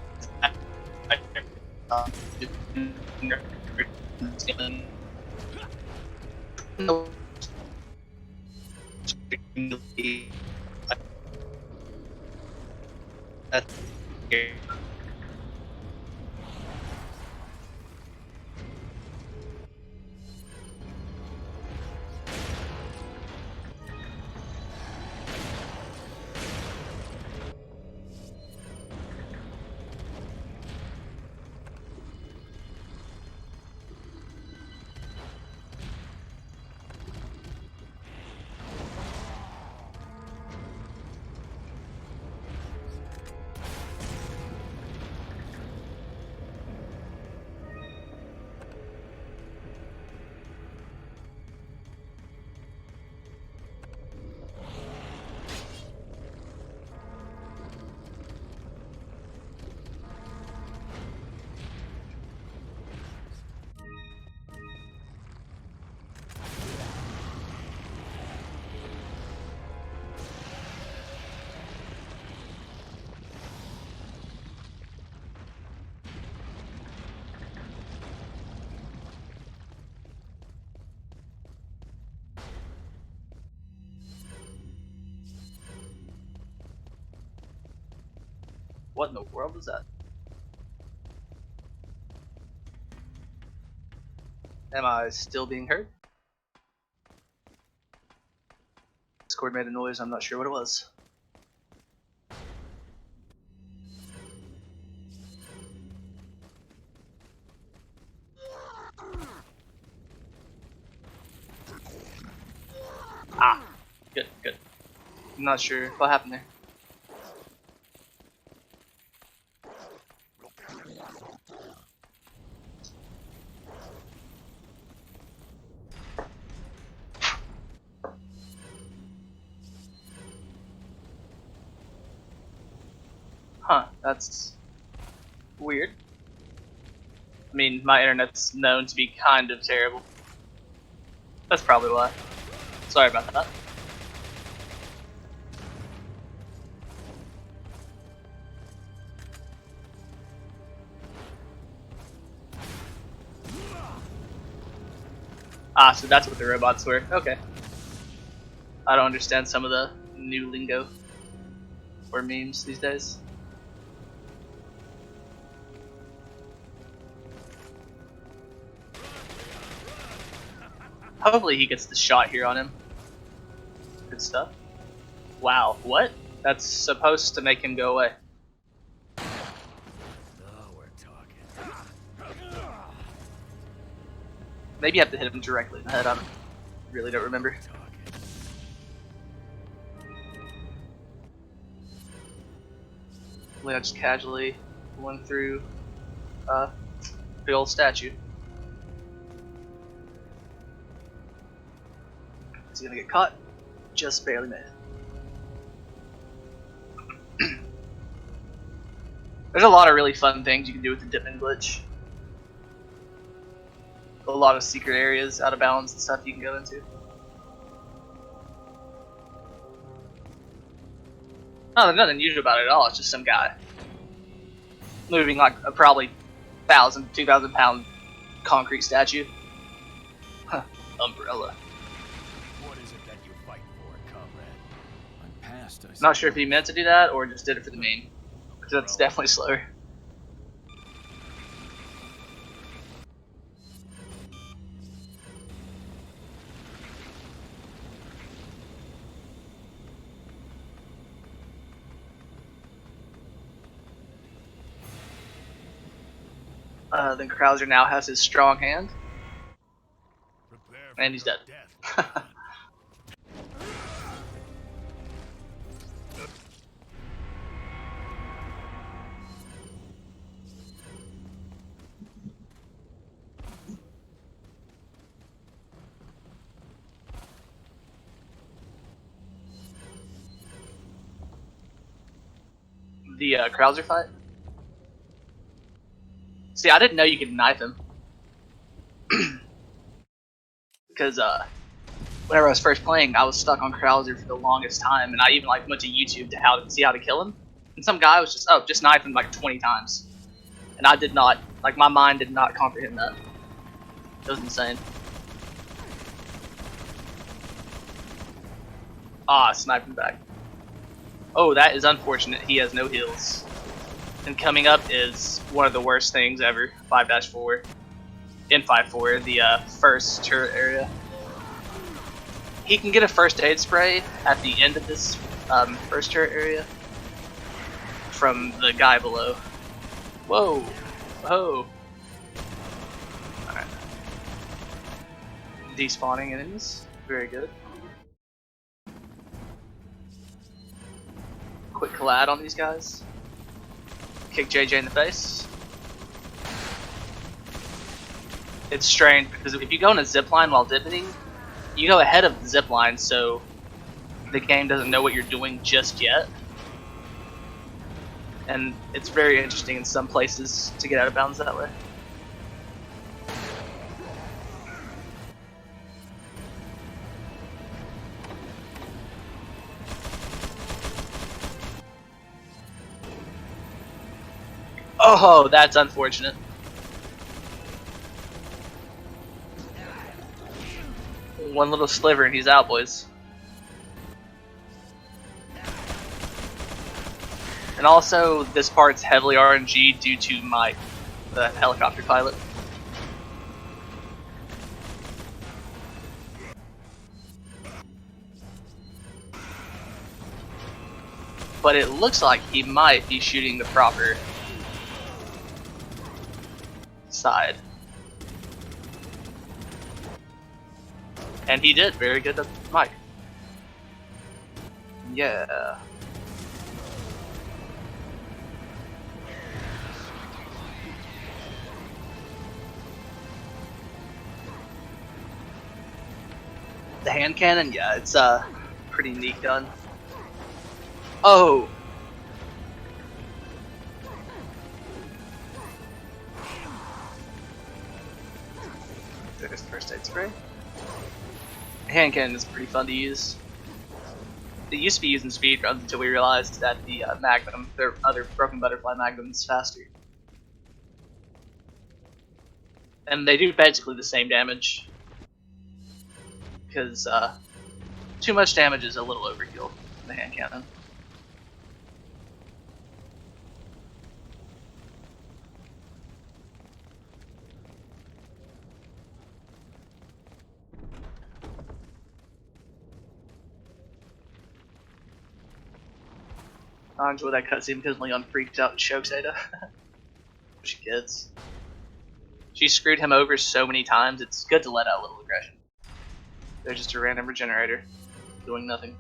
What in the world was that? Am I still being heard? Discord made a noise, I'm not sure what it was. Ah, good, good. I'm not sure what happened there. Huh, that's weird. I mean, my internet's known to be kind of terrible. That's probably why. Sorry about that. Ah, so that's what the robots were. Okay. I don't understand some of the new lingo or memes these days. Hopefully he gets the shot here on him. Good stuff. Wow, what? That's supposed to make him go away. Oh, we're talking. Maybe you have to hit him directly in the head. I really don't remember. I just casually went through a big old statue. Is he gonna get caught? Just barely made it. There's a lot of really fun things you can do with the dipping glitch. A lot of secret areas, out of bounds and stuff you can go into. Oh, there's nothing unusual about it at all. It's just some guy moving like a probably 1,000, 2,000 pound concrete statue. Huh. Umbrella. What is it that you fight for, comrade? I'm past. Not sure if he meant to do that or just did it for the meme. Because that's definitely slower. Then Krauser now has his strong hand. And he's dead. The Krauser fight? See, I didn't know you could knife him. Because whenever I was first playing, I was stuck on Krauser for the longest time, and I even like went to YouTube to see how to kill him. And some guy was just, oh, just knife him like 20 times. And I did not, like my mind did not comprehend that. It was insane. Ah, sniping back. Oh, that is unfortunate. He has no heals. And coming up is one of the worst things ever. 5-4. In 5-4, the first turret area. He can get a first aid spray at the end of this first turret area from the guy below. Whoa! Whoa! Alright. Despawning enemies. Very good. Quick collide on these guys. Kick JJ in the face. It's strange because if you go in a zipline while dipping, you go ahead of the zipline, so the game doesn't know what you're doing just yet. And it's very interesting in some places to get out of bounds that way. Oh, that's unfortunate. One little sliver and he's out, boys. And also, this part's heavily RNG due to Mike, the helicopter pilot. But it looks like he might be shooting the proper side. And he did very good at Mike. Yeah. The hand cannon, yeah, it's pretty neat gun. Oh! There's the first aid spray. Hand cannon is pretty fun to use. It used to be used in speedruns until we realized that the Magnum, their other Broken Butterfly Magnum, is faster. And they do basically the same damage. Because too much damage is a little overkill in the hand cannon. I enjoy that cutscene because Leon freaks out and chokes Ada. She gets. She screwed him over so many times, it's good to let out a little aggression. They're just a random regenerator, doing nothing.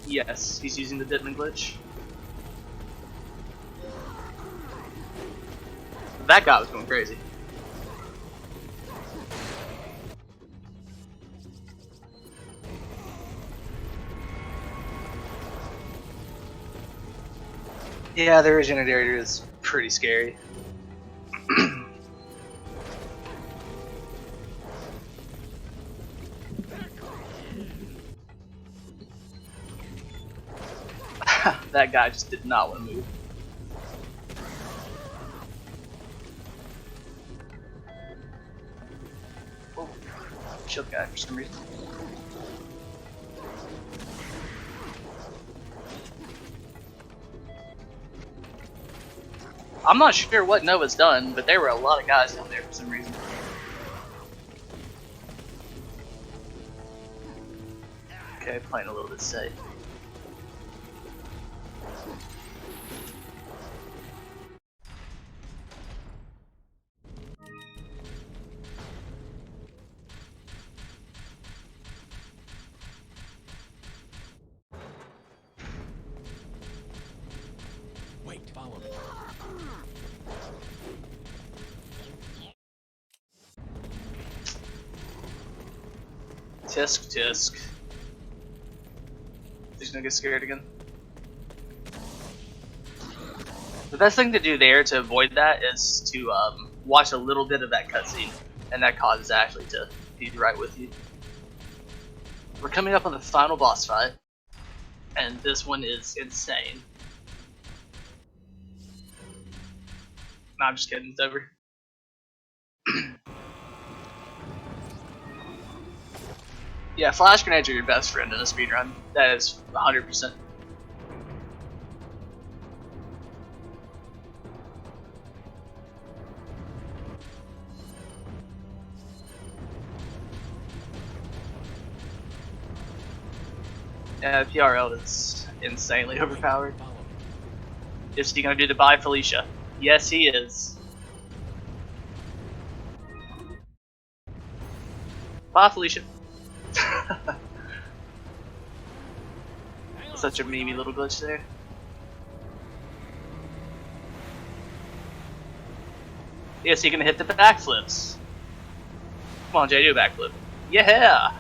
Yes, he's using the Ditman glitch. That guy was going crazy. Yeah, the regenerator is pretty scary. That guy just did not want to move. Oh, shield guy for some reason. I'm not sure what Nova's done, but there were a lot of guys down there for some reason. Okay, playing a little bit safe. Wait, follow me. Tisk, tisk. He's gonna get scared again. The best thing to do there to avoid that is to watch a little bit of that cutscene, and that causes Ashley to be right with you. We're coming up on the final boss fight, and this one is insane. Nah, I'm just kidding, it's over. Yeah, flash grenades are your best friend in a speedrun. That is 100%. Yeah, PRL is insanely overpowered. Is he gonna do the bye Felicia? Yes, he is. Bye, Felicia. Such a memey little glitch there. Yes, he can hit the backflips. Come on, Jay, do a backflip. Yeah!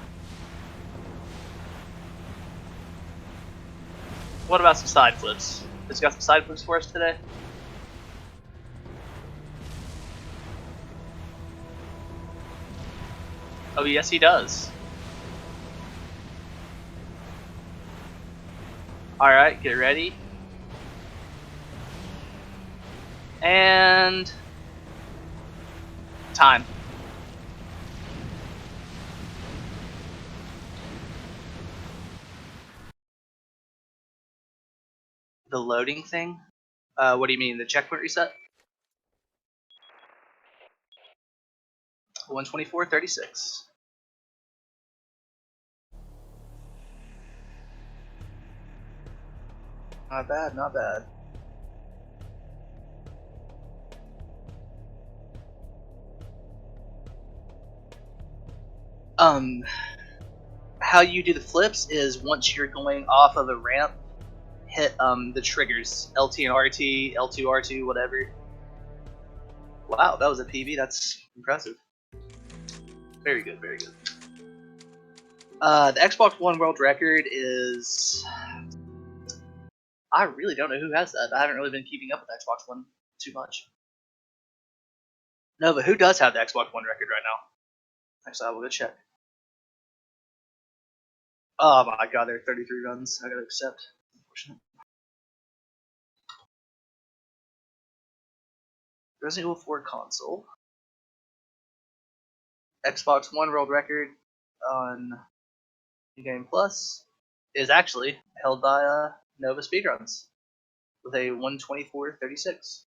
What about some side flips? Has got some side flips for us today? Oh, yes, he does. Alright, get ready. And time. The loading thing? What do you mean, the checkpoint reset? 124.36. Not bad, not bad. How you do the flips is once you're going off of a ramp, hit the triggers, LT and RT, L2, R2, whatever. Wow, that was a PB. That's impressive. Very good, very good. The Xbox One world record is... I really don't know who has that. I haven't really been keeping up with Xbox One too much. No, but who does have the Xbox One record right now? Actually, I will go check. Oh my god, there are 33 runs. I gotta accept. Unfortunate. Resident Evil 4 console. Xbox One world record on Game Plus is actually held by NovaSpeedruns with a 124.36.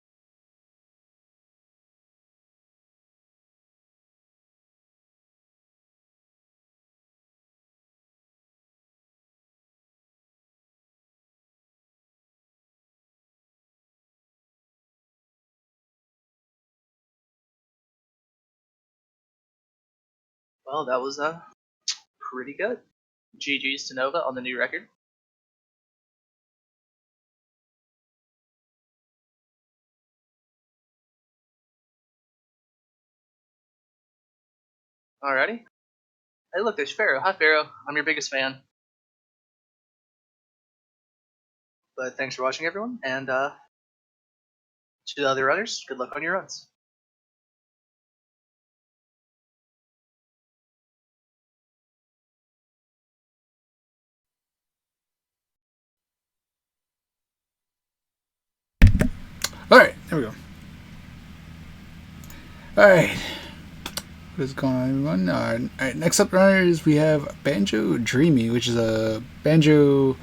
Well, that was pretty good. GG's to Nova on the new record. Alrighty. Hey, look, there's Pharaoh. Hi, Pharaoh. I'm your biggest fan. But thanks for watching, everyone, and to the other runners, good luck on your runs. Alright, there we go. Alright. What is going on, everyone? Alright, next up, runners, we have Banjo Dreamy, which is a Banjo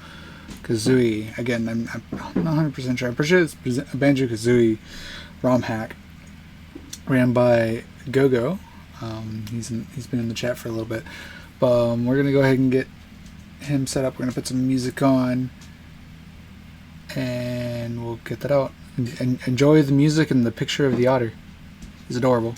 Kazooie. Again, I'm not 100% sure. I'm pretty sure it's a Banjo Kazooie ROM hack ran by GoGo. He's been in the chat for a little bit. But we're going to go ahead and get him set up. We're going to put some music on, and we'll get that out. And enjoy the music and the picture of the otter. He's adorable.